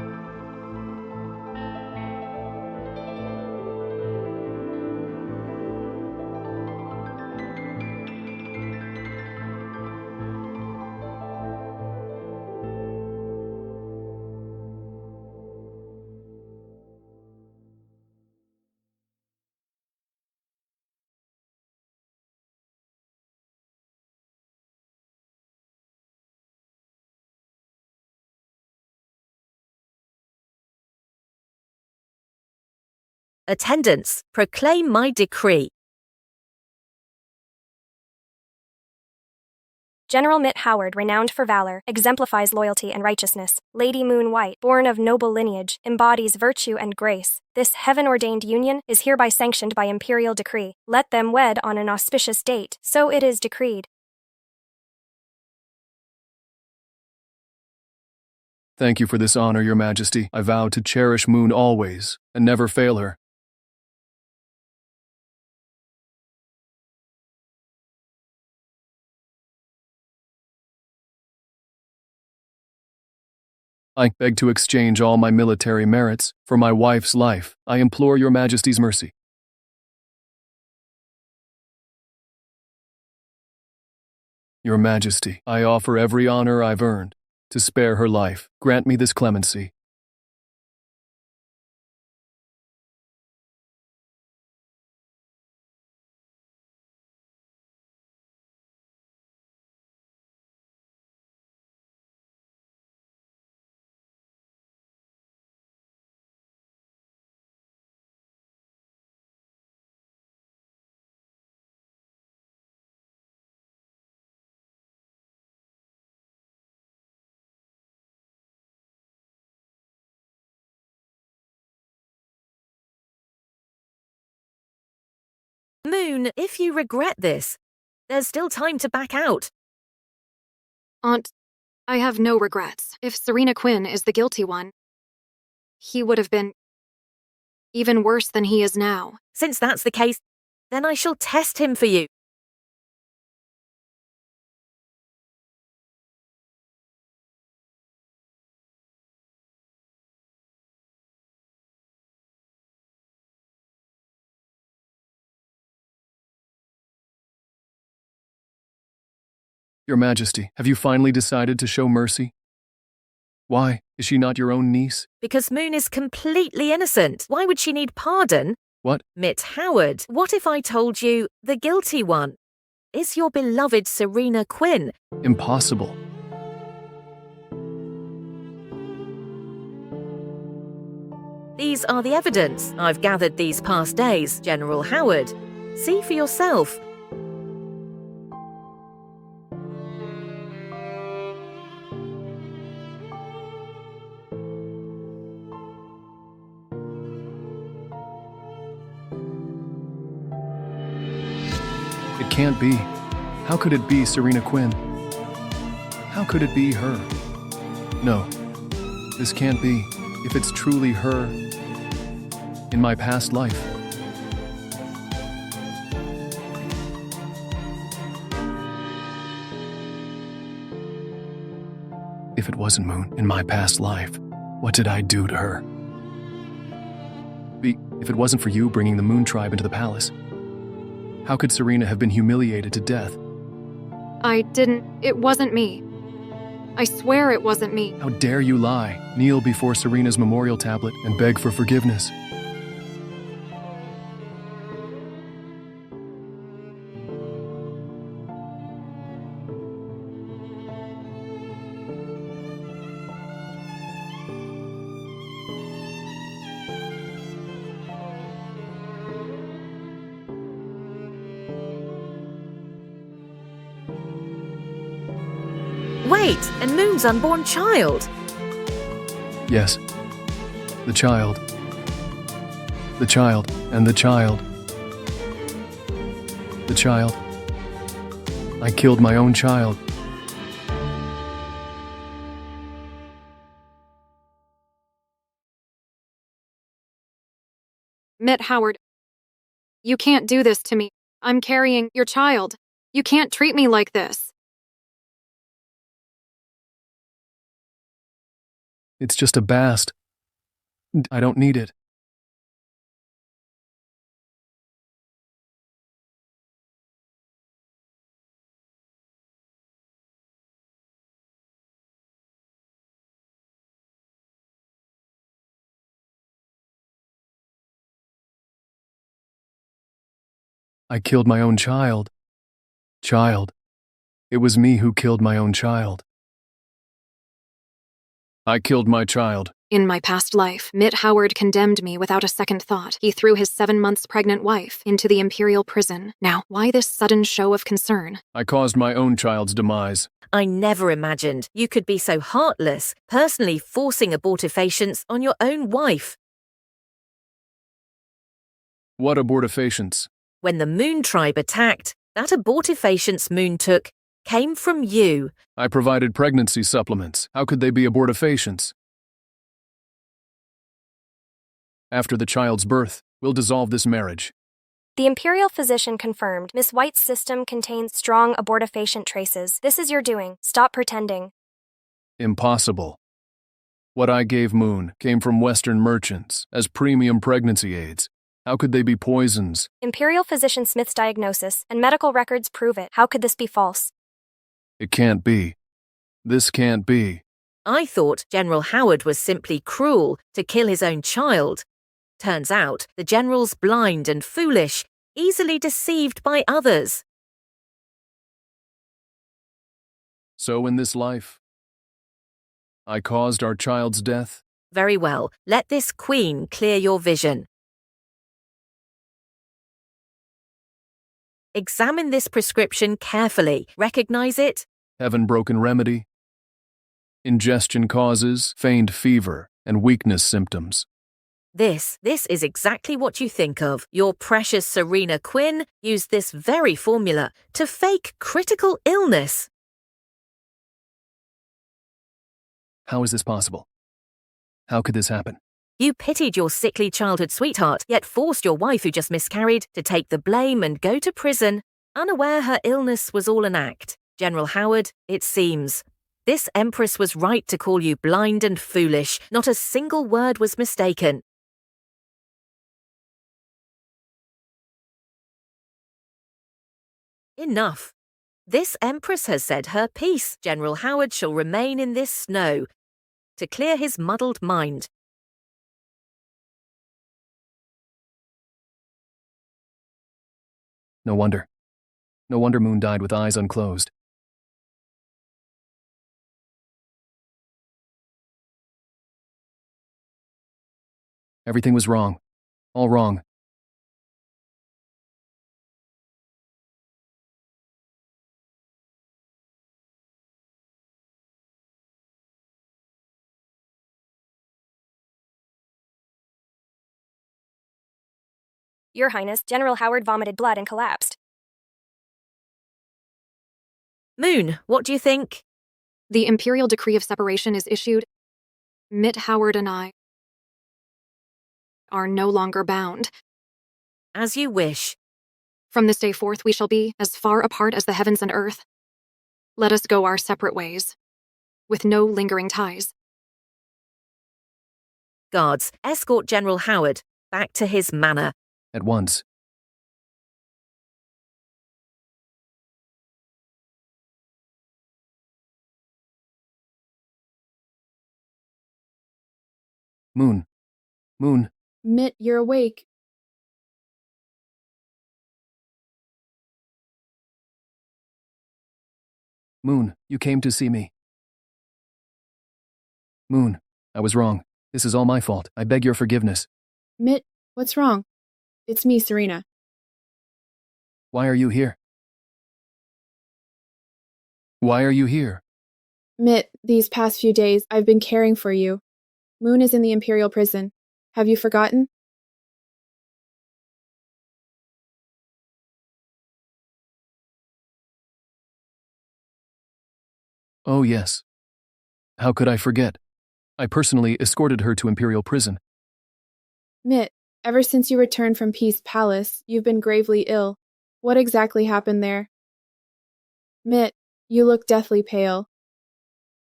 Attendants, proclaim my decree. General Mitt Howard, renowned for valor, exemplifies loyalty and righteousness. Lady Moon White, born of noble lineage, embodies virtue and grace. This heaven-ordained union is hereby sanctioned by imperial decree. Let them wed on an auspicious date. So it is decreed. Thank you for this honor, Your Majesty. I vow to cherish Moon always, and never fail her. I beg to exchange all my military merits for my wife's life. I implore Your Majesty's mercy. Your Majesty, I offer every honor I've earned to spare her life. Grant me this clemency. Moon, if you regret this, there's still time to back out. Aunt, I have no regrets. If Serena Quinn is the guilty one, he would have been even worse than he is now. Since that's the case, then I shall test him for you. Your Majesty, have you finally decided to show mercy? Why? Is she not your own niece? Because Moon is completely innocent. Why would she need pardon? What? Mitt Howard, what if I told you the guilty one is your beloved Serena Quinn? Impossible. These are the evidence I've gathered these past days, General Howard. See for yourself. It can't be. How could it be Serena Quinn? How could it be her? No, this can't be. If it's truly her, in my past life. If it wasn't Moon in my past life, what did I do to her? If it wasn't for you bringing the Moon tribe into the palace, how could Serena have been humiliated to death? It wasn't me. I swear it wasn't me. How dare you lie, kneel before Serena's memorial tablet and beg for forgiveness. Wait, and Moon's unborn child? Yes. The child. The child, and the child. The child. I killed my own child. Mitt Howard. You can't do this to me. I'm carrying your child. You can't treat me like this. It's just a bast. I don't need it. I killed my own child. Child. It was me who killed my own child. I killed my child. In my past life, Mitt Howard condemned me without a second thought. He threw his 7 months pregnant wife into the Imperial prison. Now, why this sudden show of concern? I caused my own child's demise. I never imagined you could be so heartless, personally forcing abortifacients on your own wife. What abortifacients? When the Moon tribe attacked, that abortifacients Moon took came from you. I provided pregnancy supplements. How could they be abortifacients? After the child's birth, we'll dissolve this marriage. The Imperial physician confirmed Miss White's system contains strong abortifacient traces. This is your doing. Stop pretending. Impossible. What I gave Moon came from Western merchants as premium pregnancy aids. How could they be poisons? Imperial physician Smith's diagnosis and medical records prove it. How could this be false? It can't be. This can't be. I thought General Howard was simply cruel to kill his own child. Turns out the general's blind and foolish, easily deceived by others. So in this life, I caused our child's death? Very well. Let this queen clear your vision. Examine this prescription carefully. Recognize it? Heaven-broken remedy. Ingestion causes feigned fever and weakness symptoms. This is exactly what you think of. Your precious Serena Quinn used this very formula to fake critical illness. How is this possible? How could this happen? You pitied your sickly childhood sweetheart, yet forced your wife who just miscarried to take the blame and go to prison, unaware her illness was all an act. General Howard, it seems. This Empress was right to call you blind and foolish. Not a single word was mistaken. Enough. This Empress has said her piece. General Howard shall remain in this snow to clear his muddled mind. No wonder. No wonder Moon died with eyes unclosed. Everything was wrong. All wrong. Your Highness, General Howard vomited blood and collapsed. Moon, what do you think? The Imperial decree of separation is issued. Mitt Howard and I are no longer bound. As you wish. From this day forth we shall be as far apart as the heavens and earth. Let us go our separate ways, with no lingering ties. Guards, escort General Howard back to his manor. At once. Moon. Moon. Mitt, you're awake. Moon, you came to see me. Moon, I was wrong. This is all my fault. I beg your forgiveness. Mitt, what's wrong? It's me, Serena. Why are you here? Why are you here? Mitt, these past few days, I've been caring for you. Moon is in the Imperial prison. Have you forgotten? Oh, yes. How could I forget? I personally escorted her to Imperial prison. Mitt, Ever since you returned from Peace Palace, you've been gravely ill. What exactly happened there? Mitt, you look deathly pale.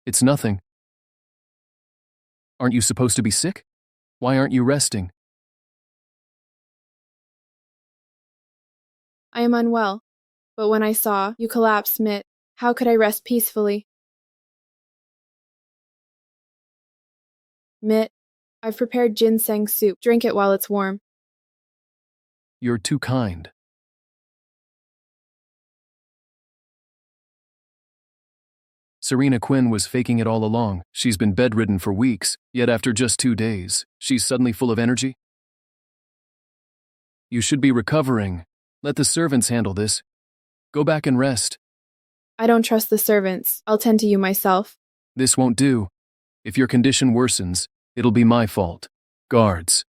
It's nothing. Aren't you supposed to be sick? Why aren't you resting? I am unwell, but when I saw you collapse, Mitt, how could I rest peacefully? Mitt, I've prepared ginseng soup. Drink it while it's warm. You're too kind. Serena Quinn was faking it all along. She's been bedridden for weeks, yet after just 2 days, she's suddenly full of energy. You should be recovering. Let the servants handle this. Go back and rest. I don't trust the servants. I'll tend to you myself. This won't do. If your condition worsens, it'll be my fault. Guards.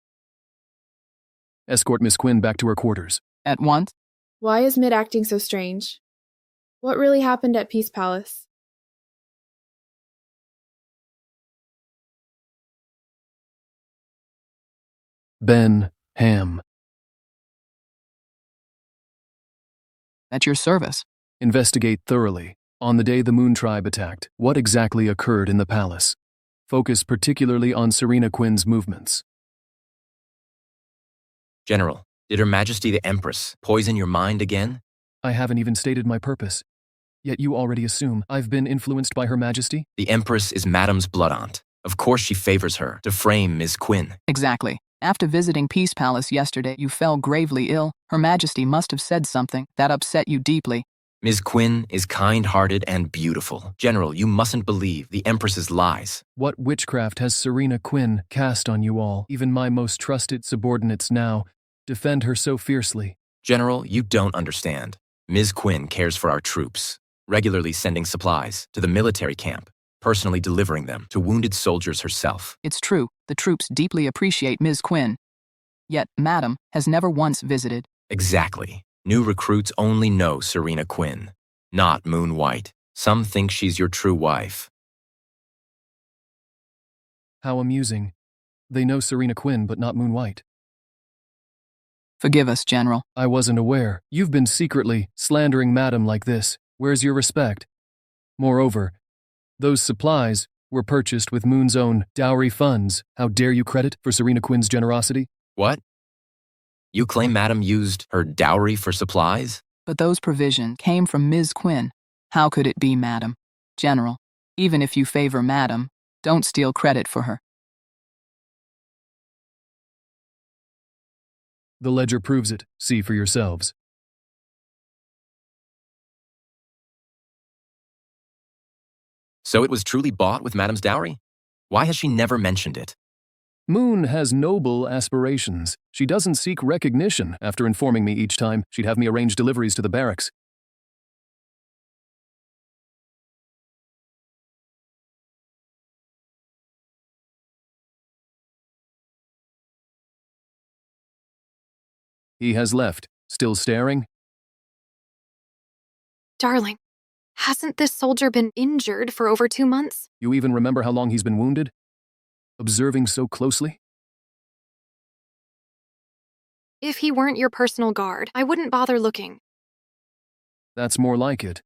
Escort Miss Quinn back to her quarters. At once? Why is Mitt acting so strange? What really happened at Peace Palace? Ben Ham. At your service. Investigate thoroughly. On the day the Moon Tribe attacked, what exactly occurred in the palace? Focus particularly on Serena Quinn's movements. General, did Her Majesty the Empress poison your mind again? I haven't even stated my purpose. Yet you already assume I've been influenced by Her Majesty? The Empress is Madame's blood aunt. Of course she favors her to frame Ms. Quinn. Exactly. After visiting Peace Palace yesterday, you fell gravely ill. Her Majesty must have said something that upset you deeply. Ms. Quinn is kind-hearted and beautiful. General, you mustn't believe the Empress's lies. What witchcraft has Serena Quinn cast on you all? Even my most trusted subordinates now defend her so fiercely. General, you don't understand. Ms. Quinn cares for our troops, regularly sending supplies to the military camp, personally delivering them to wounded soldiers herself. It's true, the troops deeply appreciate Ms. Quinn. Yet, Madam has never once visited. Exactly. New recruits only know Serena Quinn, not Moon White. Some think she's your true wife. How amusing. They know Serena Quinn, but not Moon White. Forgive us, General. I wasn't aware. You've been secretly slandering Madam like this. Where's your respect? Moreover, those supplies were purchased with Moon's own dowry funds. How dare you credit for Serena Quinn's generosity? What? You claim Madam used her dowry for supplies? But those provisions came from Ms. Quinn. How could it be, Madam? General, even if you favor Madam, don't steal credit for her. The ledger proves it. See for yourselves. So it was truly bought with Madam's dowry? Why has she never mentioned it? Moon has noble aspirations. She doesn't seek recognition. After informing me each time, she'd have me arrange deliveries to the barracks. He has left. Still staring? Darling, hasn't this soldier been injured for over 2 months? You even remember how long he's been wounded? Observing so closely? If he weren't your personal guard, I wouldn't bother looking. That's more like it.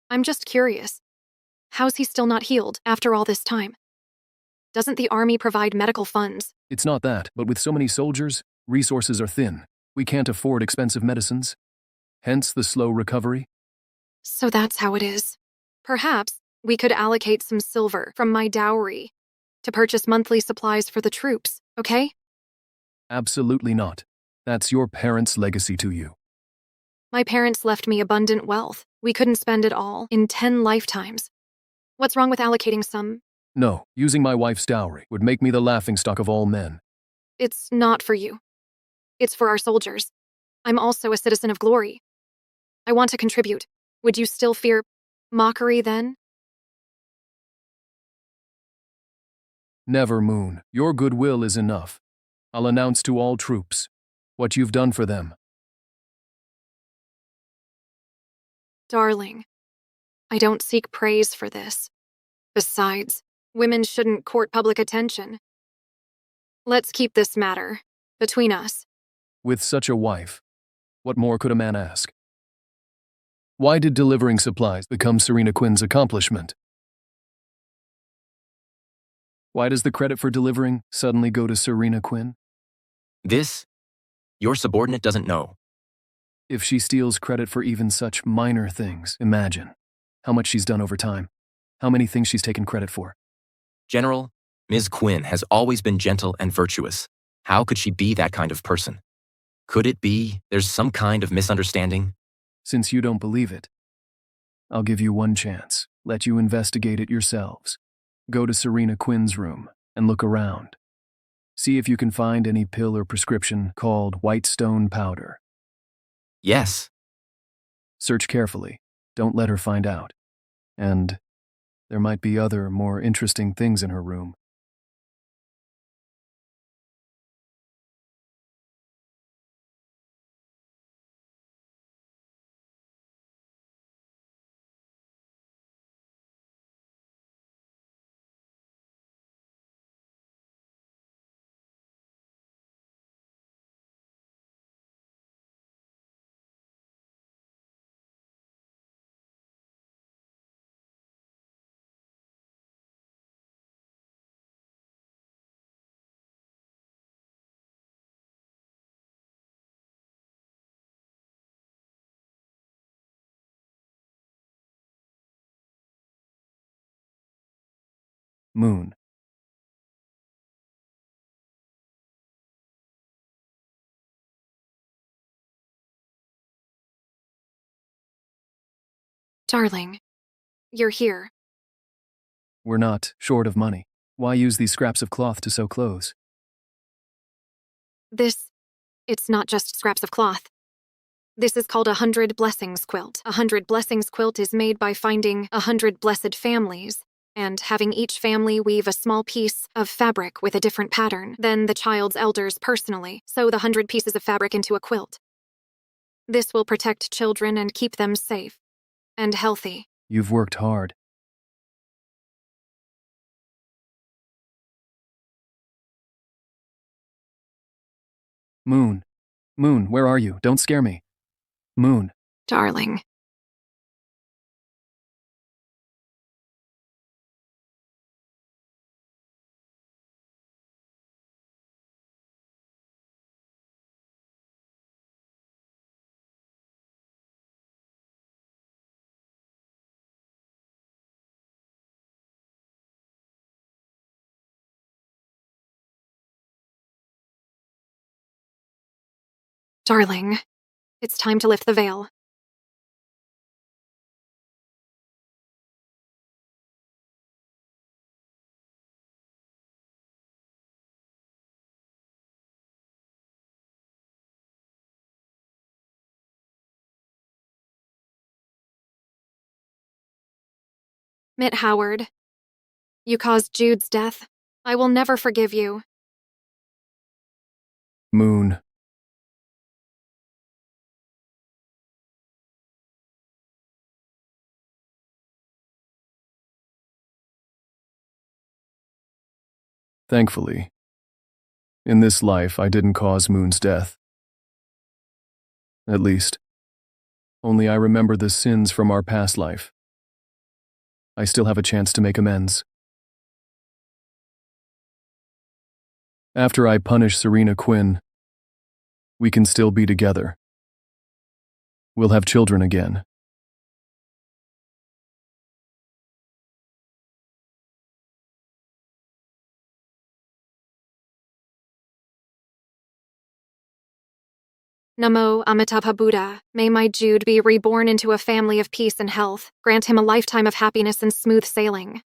I'm just curious. How's he still not healed after all this time? Doesn't the army provide medical funds? It's not that, but with so many soldiers, resources are thin. We can't afford expensive medicines. Hence the slow recovery. So that's how it is. Perhaps we could allocate some silver from my dowry to purchase monthly supplies for the troops, okay? Absolutely not. That's your parents' legacy to you. My parents left me abundant wealth. We couldn't spend it all in 10 lifetimes. What's wrong with allocating some? No, using my wife's dowry would make me the laughingstock of all men. It's not for you. It's for our soldiers. I'm also a citizen of glory. I want to contribute. Would you still fear mockery then? Never, Moon. Your goodwill is enough. I'll announce to all troops what you've done for them. Darling, I don't seek praise for this. Besides, women shouldn't court public attention. Let's keep this matter between us. With such a wife, what more could a man ask? Why did delivering supplies become Serena Quinn's accomplishment? Why does the credit for delivering suddenly go to Serena Quinn? This, your subordinate doesn't know. If she steals credit for even such minor things, imagine how much she's done over time, how many things she's taken credit for. General, Ms. Quinn has always been gentle and virtuous. How could she be that kind of person? Could it be there's some kind of misunderstanding? Since you don't believe it, I'll give you one chance. Let you investigate it yourselves. Go to Serena Quinn's room and look around. See if you can find any pill or prescription called white stone powder. Yes. Search carefully. Don't let her find out. And there might be other, more interesting things in her room. Moon. Darling, you're here. We're not short of money. Why use these scraps of cloth to sew clothes? It's not just scraps of cloth. This is called a 100 Blessings quilt. A 100 Blessings quilt is made by finding 100 blessed families and having each family weave a small piece of fabric with a different pattern. Then the child's elders personally sew the 100 pieces of fabric into a quilt. This will protect children and keep them safe and healthy. You've worked hard. Moon. Moon, where are you? Don't scare me. Moon. Darling. Darling, it's time to lift the veil. Mitt Howard, you caused Jude's death. I will never forgive you. Moon. Thankfully, in this life I didn't cause Moon's death. At least, only I remember the sins from our past life. I still have a chance to make amends. After I punish Serena Quinn, we can still be together. We'll have children again. Namo Amitabha Buddha, may my Jude be reborn into a family of peace and health. Grant him a lifetime of happiness and smooth sailing.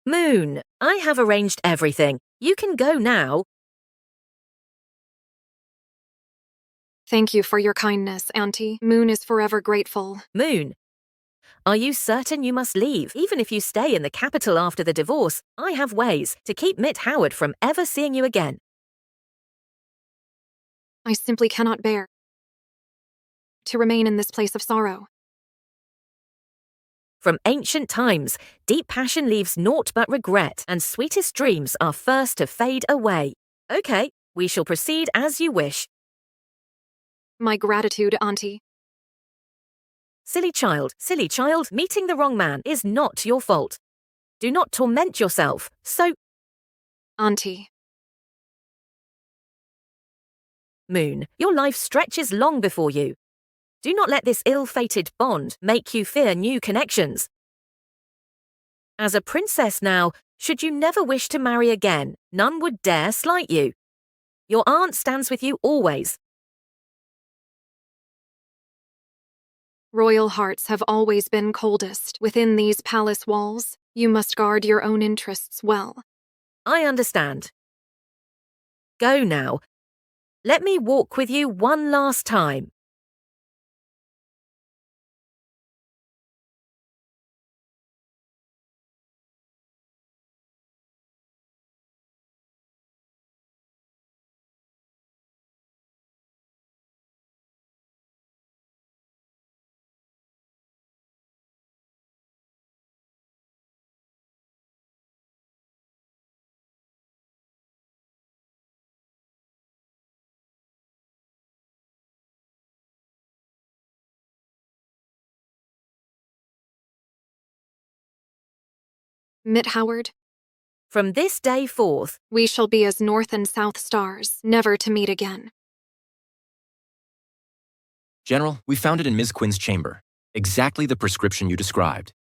Moon, I have arranged everything. You can go now. Thank you for your kindness, Auntie. Moon is forever grateful. Moon, are you certain you must leave? Even if you stay in the capital after the divorce, I have ways to keep Mitt Howard from ever seeing you again. I simply cannot bear to remain in this place of sorrow. From ancient times, deep passion leaves naught but regret, and sweetest dreams are first to fade away. Okay, We shall proceed as you wish. My gratitude, Auntie. Silly child, meeting the wrong man is not your fault. Do not torment yourself, so... Auntie. Moon, your life stretches long before you. Do not let this ill-fated bond make you fear new connections. As a princess now, should you never wish to marry again, none would dare slight you. Your aunt stands with you always. Royal hearts have always been coldest within these palace walls. You must guard your own interests well. I understand. Go now. Let me walk with you one last time. Mitt Howard. From this day forth, we shall be as north and south stars, never to meet again. General, we found it in Ms. Quinn's chamber. Exactly the prescription you described.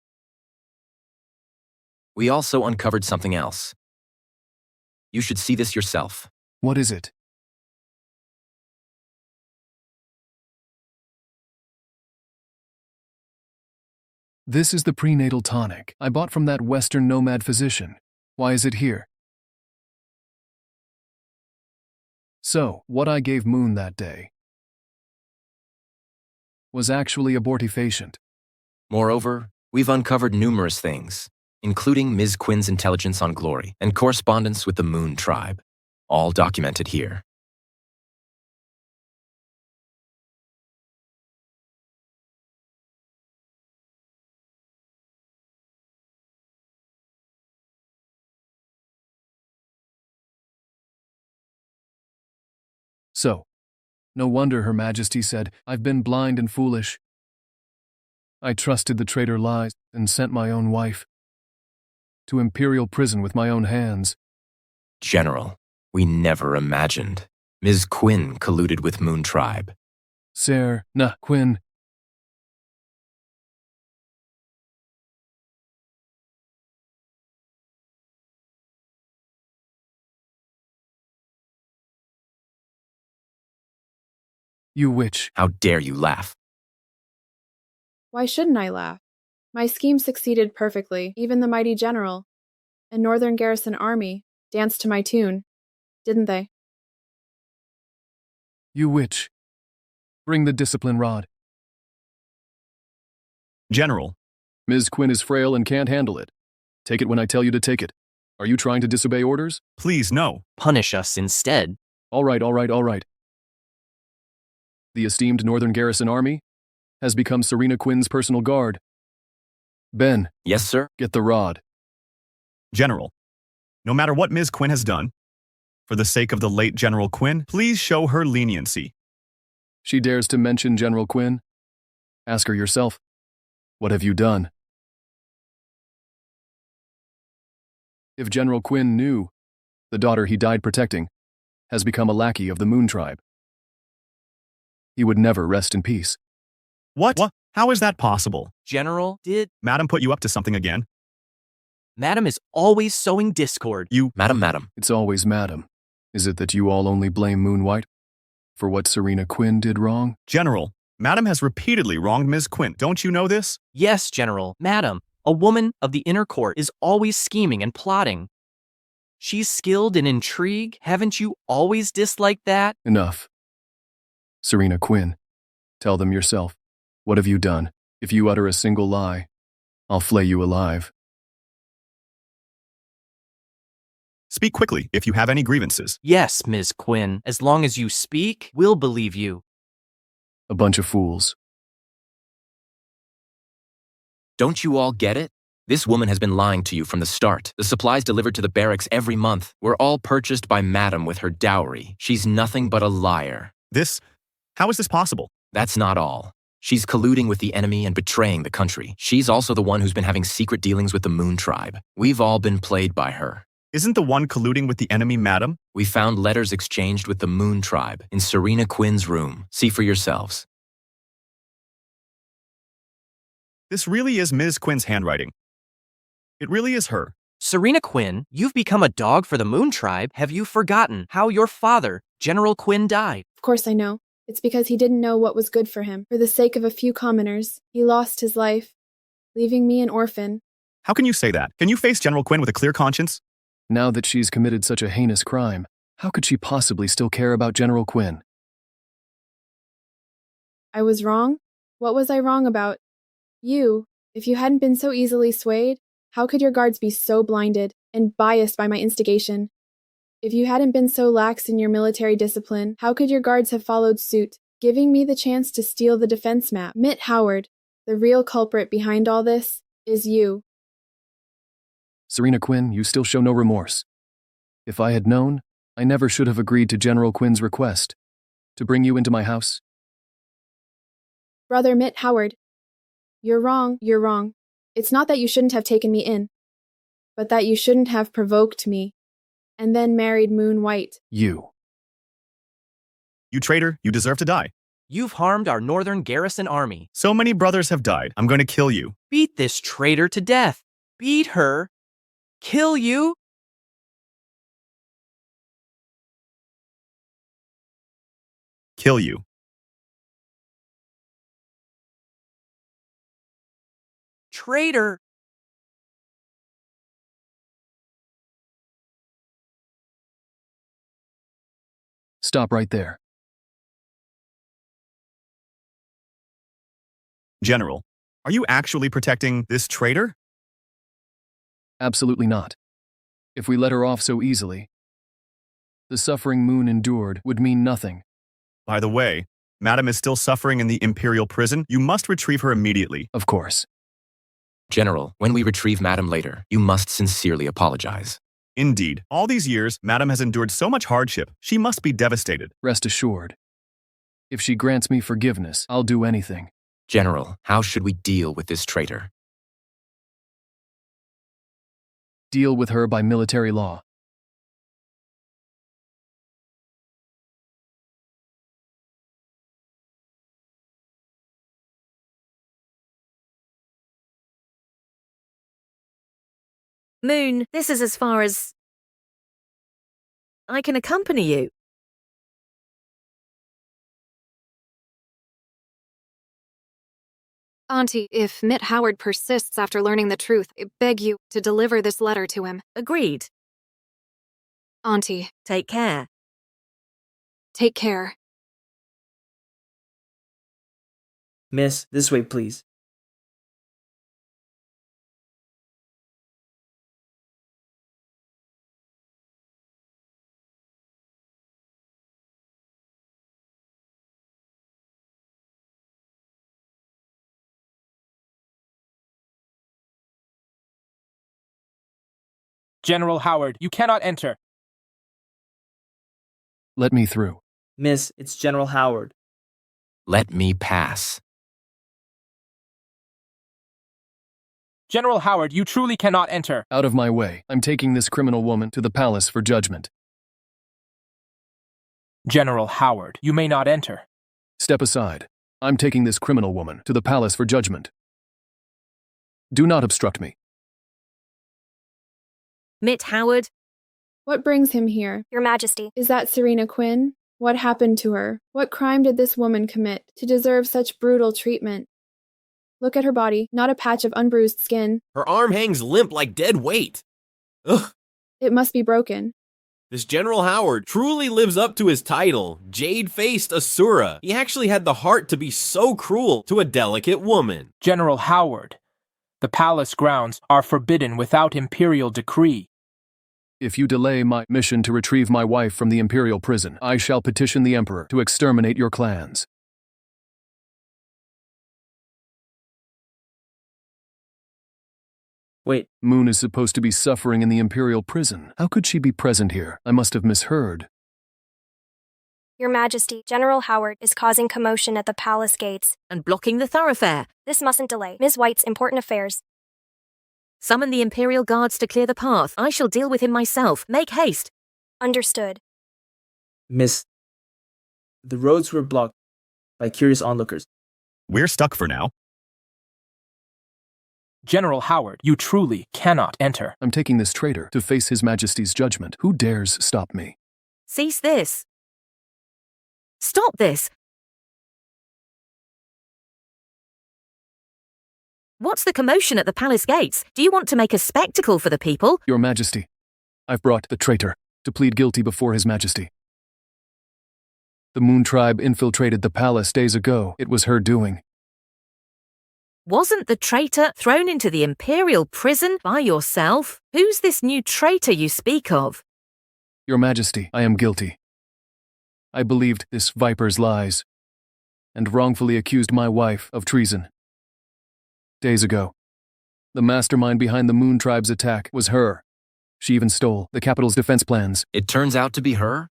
We also uncovered something else. You should see this yourself. What is it? This is the prenatal tonic I bought from that Western nomad physician. Why is it here? So, what I gave Moon that day was actually abortifacient. Moreover, we've uncovered numerous things, including Ms. Quinn's intelligence on Glory and correspondence with the Moon tribe, all documented here. So, no wonder Her Majesty said, "I've been blind and foolish. I trusted the traitor lies and sent my own wife to imperial prison with my own hands." General, we never imagined. Ms. Quinn colluded with Moon Tribe. Serena Quinn. You witch. How dare you laugh? Why shouldn't I laugh? My scheme succeeded perfectly. Even the mighty general and Northern Garrison Army danced to my tune, didn't they? You witch. Bring the discipline rod. General. Ms. Quinn is frail and can't handle it. Take it when I tell you to take it. Are you trying to disobey orders? Please, no. Punish us instead. All right. The esteemed Northern Garrison Army has become Serena Quinn's personal guard. Ben. Yes, sir? Get the rod. General, no matter what Ms. Quinn has done, for the sake of the late General Quinn, please show her leniency. She dares to mention General Quinn? Ask her yourself. What have you done? If General Quinn knew the daughter he died protecting has become a lackey of the Moon Tribe, he would never rest in peace. What? How is that possible? General, did Madam put you up to something again? Madam is always sowing discord. Madam. It's always Madam. Is it that you all only blame Moon White for what Serena Quinn did wrong? General, Madam has repeatedly wronged Ms. Quinn. Don't you know this? Yes, General. Madam, a woman of the inner court is always scheming and plotting. She's skilled in intrigue. Haven't you always disliked that? Enough. Serena Quinn, tell them yourself. What have you done? If you utter a single lie, I'll flay you alive. Speak quickly if you have any grievances. Yes, Ms. Quinn. As long as you speak, we'll believe you. A bunch of fools. Don't you all get it? This woman has been lying to you from the start. The supplies delivered to the barracks every month were all purchased by Madam with her dowry. She's nothing but a liar. How is this possible? That's not all. She's colluding with the enemy and betraying the country. She's also the one who's been having secret dealings with the Moon Tribe. We've all been played by her. Isn't the one colluding with the enemy Madam? We found letters exchanged with the Moon Tribe in Serena Quinn's room. See for yourselves. This really is Ms. Quinn's handwriting. It really is her. Serena Quinn, you've become a dog for the Moon Tribe. Have you forgotten how your father, General Quinn, died? Of course I know. It's because he didn't know what was good for him. For the sake of a few commoners, he lost his life, leaving me an orphan. How can you say that? Can you face General Quinn with a clear conscience? Now that she's committed such a heinous crime, how could she possibly still care about General Quinn? I was wrong? What was I wrong about? You, if you hadn't been so easily swayed, how could your guards be so blinded and biased by my instigation? If you hadn't been so lax in your military discipline, how could your guards have followed suit, giving me the chance to steal the defense map? Mitt Howard, the real culprit behind all this, is you. Serena Quinn, you still show no remorse. If I had known, I never should have agreed to General Quinn's request to bring you into my house. Brother Mitt Howard, you're wrong. It's not that you shouldn't have taken me in, but that you shouldn't have provoked me, and then married Moon White. You traitor, you deserve to die. You've harmed our Northern Garrison Army. So many brothers have died. I'm going to kill you. Beat this traitor to death. Beat her. Kill you. Kill you. Traitor. Stop right there. General, are you actually protecting this traitor? Absolutely not. If we let her off so easily, the suffering Moon endured would mean nothing. By the way, Madam is still suffering in the Imperial prison. You must retrieve her immediately. Of course. General, when we retrieve Madam later, you must sincerely apologize. Indeed. All these years, Madam has endured so much hardship. She must be devastated. Rest assured. If she grants me forgiveness, I'll do anything. General, how should we deal with this traitor? Deal with her by military law. Moon, this is as far as I can accompany you. Auntie, if Mitt Howard persists after learning the truth, I beg you to deliver this letter to him. Agreed. Auntie. Take care. Take care. Miss, this way, please. General Howard, you cannot enter. Let me through. Miss, it's General Howard. Let me pass. General Howard, you truly cannot enter. Out of my way. I'm taking this criminal woman to the palace for judgment. General Howard, you may not enter. Step aside. I'm taking this criminal woman to the palace for judgment. Do not obstruct me. Mitt Howard. What brings him here? Your Majesty. Is that Serena Quinn? What happened to her? What crime did this woman commit to deserve such brutal treatment? Look at her body, not a patch of unbruised skin. Her arm hangs limp like dead weight. Ugh. It must be broken. This General Howard truly lives up to his title, jade-faced Asura. He actually had the heart to be so cruel to a delicate woman. General Howard, the palace grounds are forbidden without imperial decree. If you delay my mission to retrieve my wife from the imperial prison, I shall petition the Emperor to exterminate your clans. Wait, Moon is supposed to be suffering in the Imperial prison. How could she be present here? I must have misheard. Your Majesty, General Howard is causing commotion at the palace gates and blocking the thoroughfare. This mustn't delay Ms. White's important affairs. Summon the Imperial Guards to clear the path. I shall deal with him myself. Make haste. Understood. Miss, the roads were blocked by curious onlookers. We're stuck for now. General Howard, you truly cannot enter. I'm taking this traitor to face His Majesty's judgment. Who dares stop me? Cease this. Stop this. What's the commotion at the palace gates? Do you want to make a spectacle for the people? Your Majesty, I've brought the traitor to plead guilty before His Majesty. The Moon tribe infiltrated the palace days ago. It was her doing. Wasn't the traitor thrown into the Imperial prison by yourself? Who's this new traitor you speak of? Your Majesty, I am guilty. I believed this viper's lies and wrongfully accused my wife of treason. Days ago, the mastermind behind the Moon tribe's attack was her. She even stole the capital's defense plans. It turns out to be her?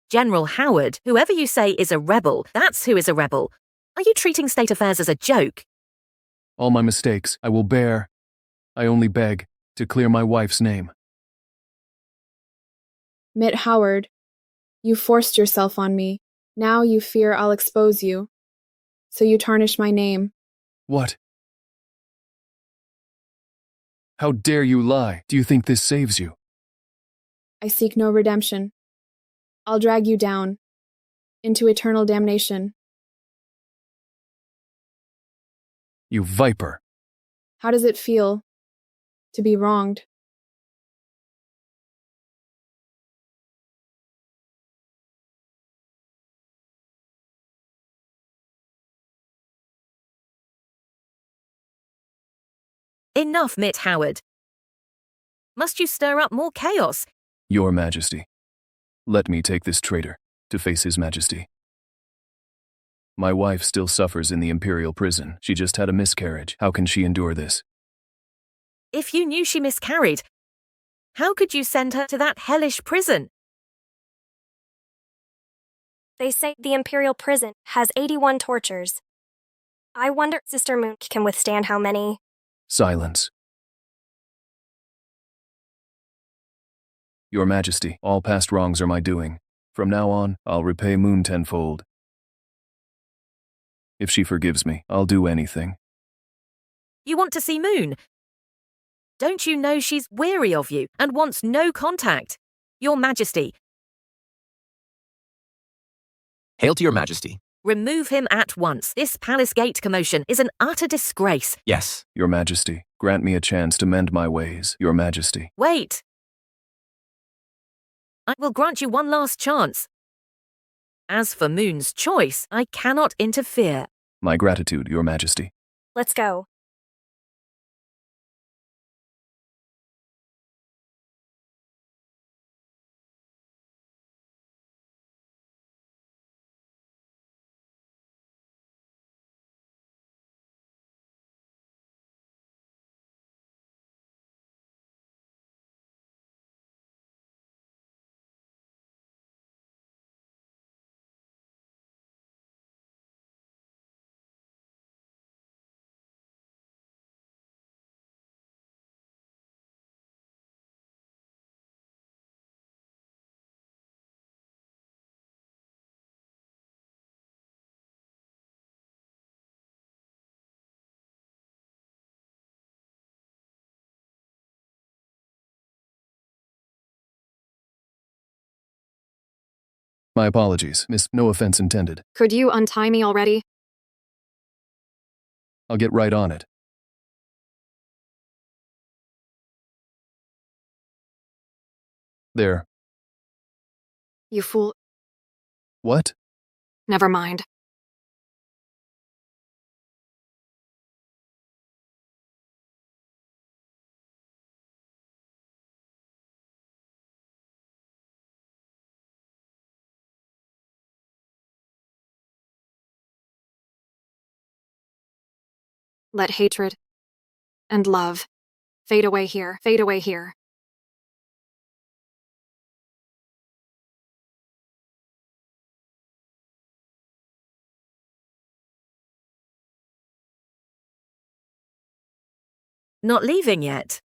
General Howard, whoever you say is a rebel, that's who is a rebel. Are you treating state affairs as a joke? All my mistakes I will bear. I only beg to clear my wife's name. Mitt Howard, you forced yourself on me. Now you fear I'll expose you. So you tarnish my name. What? How dare you lie? Do you think this saves you? I seek no redemption. I'll drag you down into eternal damnation. You viper. How does it feel to be wronged? Enough, Mitt Howard. Must you stir up more chaos? Your Majesty, let me take this traitor to face His Majesty. My wife still suffers in the Imperial prison. She just had a miscarriage. How can she endure this? If you knew she miscarried, how could you send her to that hellish prison? They say the Imperial prison has 81 tortures. I wonder Sister Moon can withstand how many. Silence. Your Majesty, all past wrongs are my doing. From now on, I'll repay Moon tenfold. If she forgives me, I'll do anything. You want to see Moon? Don't you know she's weary of you and wants no contact? Your Majesty. Hail to Your Majesty. Remove him at once. This palace gate commotion is an utter disgrace. Yes. Your Majesty, grant me a chance to mend my ways. Your Majesty. Wait. I will grant you one last chance. As for Moon's choice, I cannot interfere. My gratitude, Your Majesty. Let's go. My apologies, Miss. No offense intended. Could you untie me already? I'll get right on it. There. You fool. What? Never mind. Let hatred and love. Fade away here, fade away here. Not leaving yet?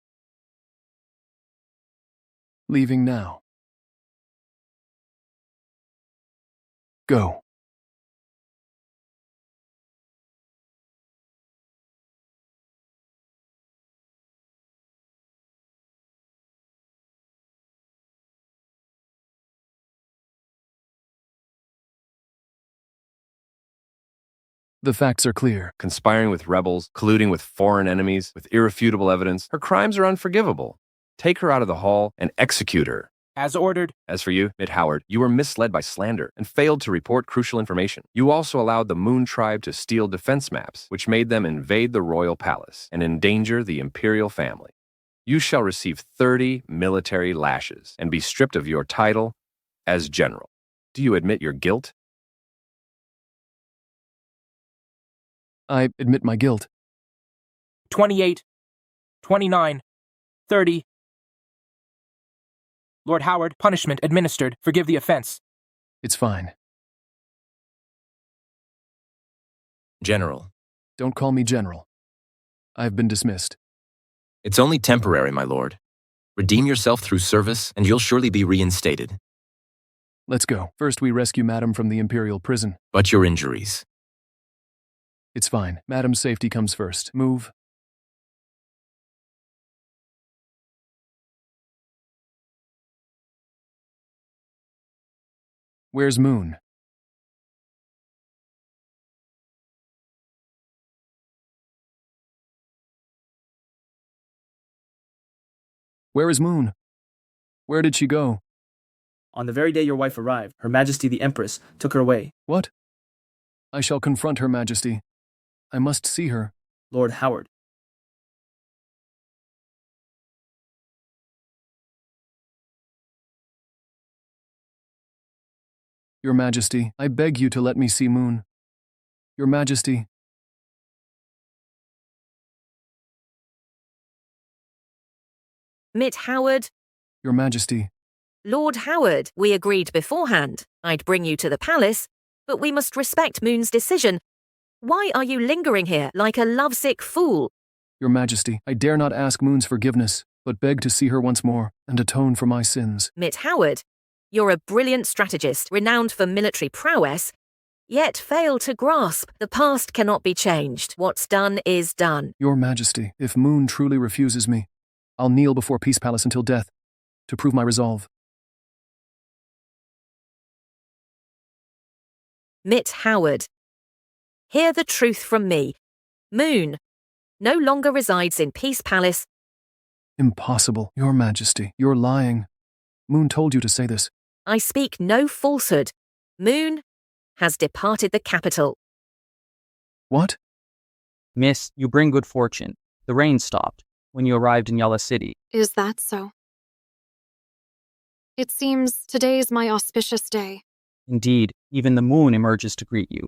Leaving now. Go. The facts are clear. Conspiring with rebels, colluding with foreign enemies, with irrefutable evidence. Her crimes are unforgivable. Take her out of the hall and execute her. As ordered. As for you, Miss Howard, you were misled by slander and failed to report crucial information. You also allowed the Moon Tribe to steal defense maps, which made them invade the royal palace and endanger the imperial family. You shall receive 30 military lashes and be stripped of your title as general. Do you admit your guilt? I admit my guilt. 28, 29, 30. Lord Howard, punishment administered. Forgive the offense. It's fine. General. Don't call me General. I've been dismissed. It's only temporary, my lord. Redeem yourself through service, and you'll surely be reinstated. Let's go. First, we rescue Madam from the Imperial prison. But your injuries. It's fine. Madam's safety comes first. Move. Where's Moon? Where is Moon? Where did she go? On the very day your wife arrived, Her Majesty the Empress took her away. What? I shall confront Her Majesty. I must see her. Lord Howard. Your Majesty, I beg you to let me see Moon. Your Majesty. Mitt Howard. Your Majesty. Lord Howard, we agreed beforehand. I'd bring you to the palace, but we must respect Moon's decision. Why are you lingering here like a lovesick fool? Your Majesty, I dare not ask Moon's forgiveness, but beg to see her once more and atone for my sins. Mitt Howard, you're a brilliant strategist, renowned for military prowess, yet fail to grasp the past cannot be changed. What's done is done. Your Majesty, if Moon truly refuses me, I'll kneel before Peace Palace until death, to prove my resolve. Mitt Howard, hear the truth from me. Moon no longer resides in Peace Palace. Impossible, Your Majesty. You're lying. Moon told you to say this. I speak no falsehood. Moon has departed the capital. What? Miss, you bring good fortune. The rain stopped when you arrived in Yala City. Is that so? It seems today's my auspicious day. Indeed, even the moon emerges to greet you.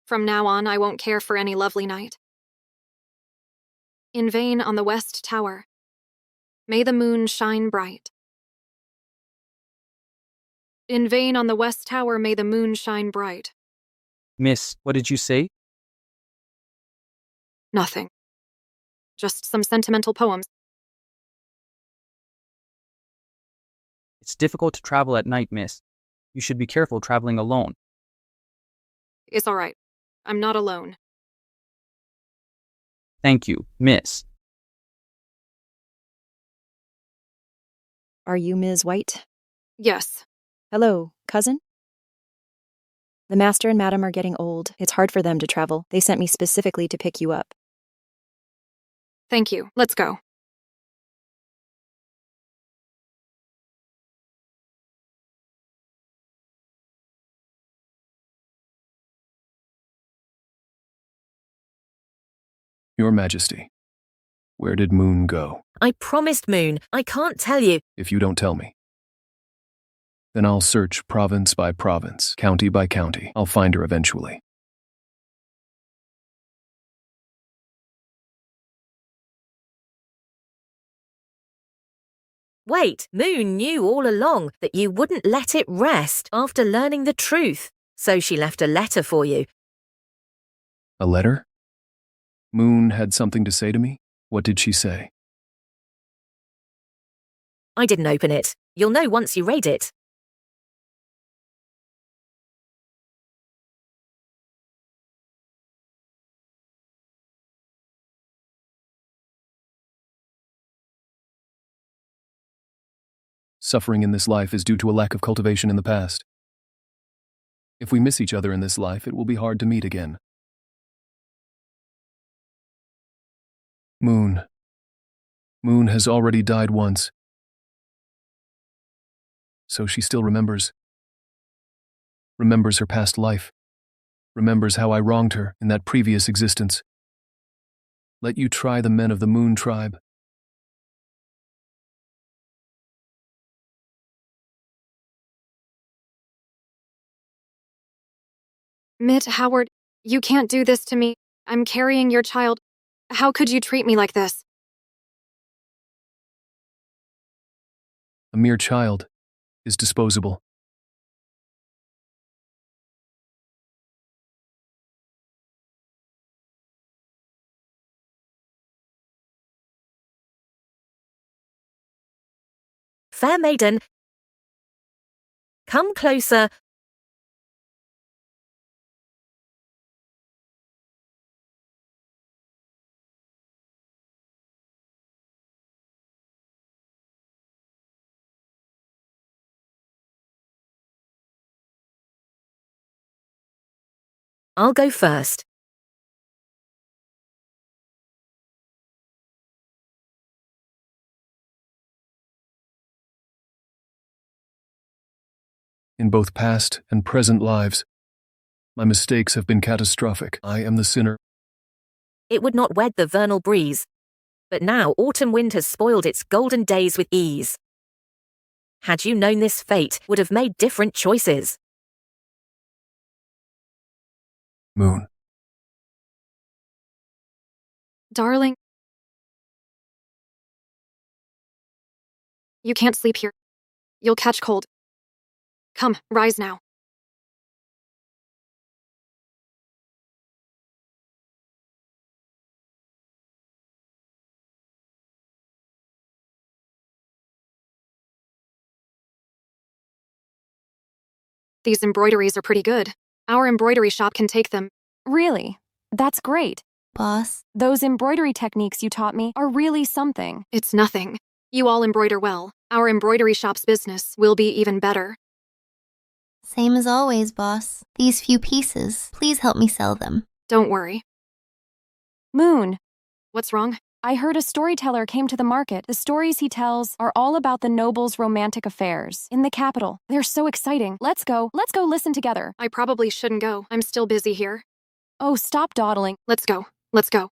From now on, I won't care for any lovely night. In vain on the west tower. May the moon shine bright. In vain on the west tower, may the moon shine bright. Miss, what did you say? Nothing. Just some sentimental poems. It's difficult to travel at night, miss. You should be careful traveling alone. It's all right. I'm not alone. Thank you, miss. Are you Ms. White? Yes. Hello, cousin? The master and madam are getting old. It's hard for them to travel. They sent me specifically to pick you up. Thank you. Let's go. Your Majesty, where did Moon go? I promised Moon. I can't tell you. If you don't tell me, then I'll search province by province, county by county. I'll find her eventually. Wait, Moon knew all along that you wouldn't let it rest after learning the truth, so she left a letter for you. A letter? Moon had something to say to me? What did she say? I didn't open it. You'll know once you read it. Suffering in this life is due to a lack of cultivation in the past. If we miss each other in this life, it will be hard to meet again. Moon. Moon has already died once. So she still remembers. Remembers her past life. Remembers how I wronged her in that previous existence. Let you try the men of the Moon tribe. Mitt Howard, you can't do this to me. I'm carrying your child. How could you treat me like this? A mere child is disposable. Fair maiden, come closer. I'll go first. In both past and present lives, my mistakes have been catastrophic. I am the sinner. It would not wed the vernal breeze. But now autumn wind has spoiled its golden days with ease. Had you known this fate, would have made different choices. Moon. Darling. You can't sleep here. You'll catch cold. Come, rise now. These embroideries are pretty good. Our embroidery shop can take them. Really? That's great. Boss, those embroidery techniques you taught me are really something. It's nothing. You all embroider well. Our embroidery shop's business will be even better. Same as always, boss. These few pieces, please help me sell them. Don't worry. Moon. What's wrong? I heard a storyteller came to the market. The stories he tells are all about the nobles' romantic affairs in the capital. They're so exciting. Let's go listen together. I probably shouldn't go. I'm still busy here. Oh, stop dawdling. Let's go. Let's go.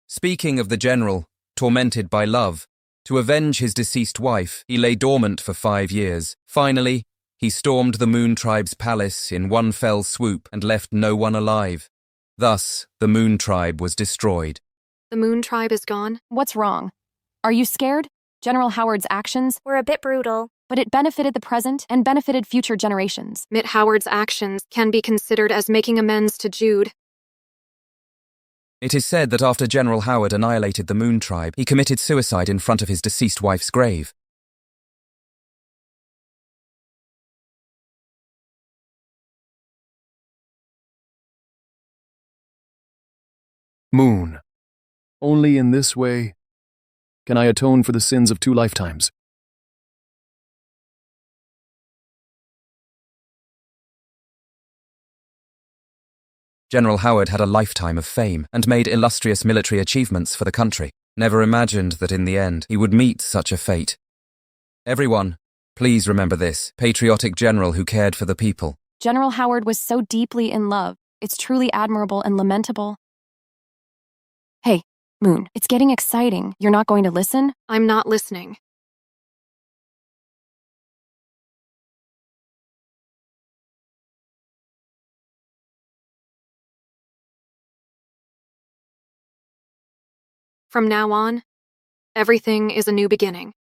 Speaking of the general, tormented by love, to avenge his deceased wife, he lay dormant for 5 years. Finally, he stormed the Moon Tribe's palace in one fell swoop and left no one alive. Thus, the Moon Tribe was destroyed. The Moon Tribe is gone? What's wrong? Are you scared? General Howard's actions were a bit brutal, but it benefited the present and benefited future generations. Mitt Howard's actions can be considered as making amends to Jude. It is said that after General Howard annihilated the Moon Tribe, he committed suicide in front of his deceased wife's grave. Moon. Only in this way can I atone for the sins of 2 lifetimes. General Howard had a lifetime of fame and made illustrious military achievements for the country. Never imagined that in the end he would meet such a fate. Everyone, please remember this patriotic general who cared for the people. General Howard was so deeply in love. It's truly admirable and lamentable. Hey, Moon, it's getting exciting. You're not going to listen? I'm not listening. From now on, everything is a new beginning.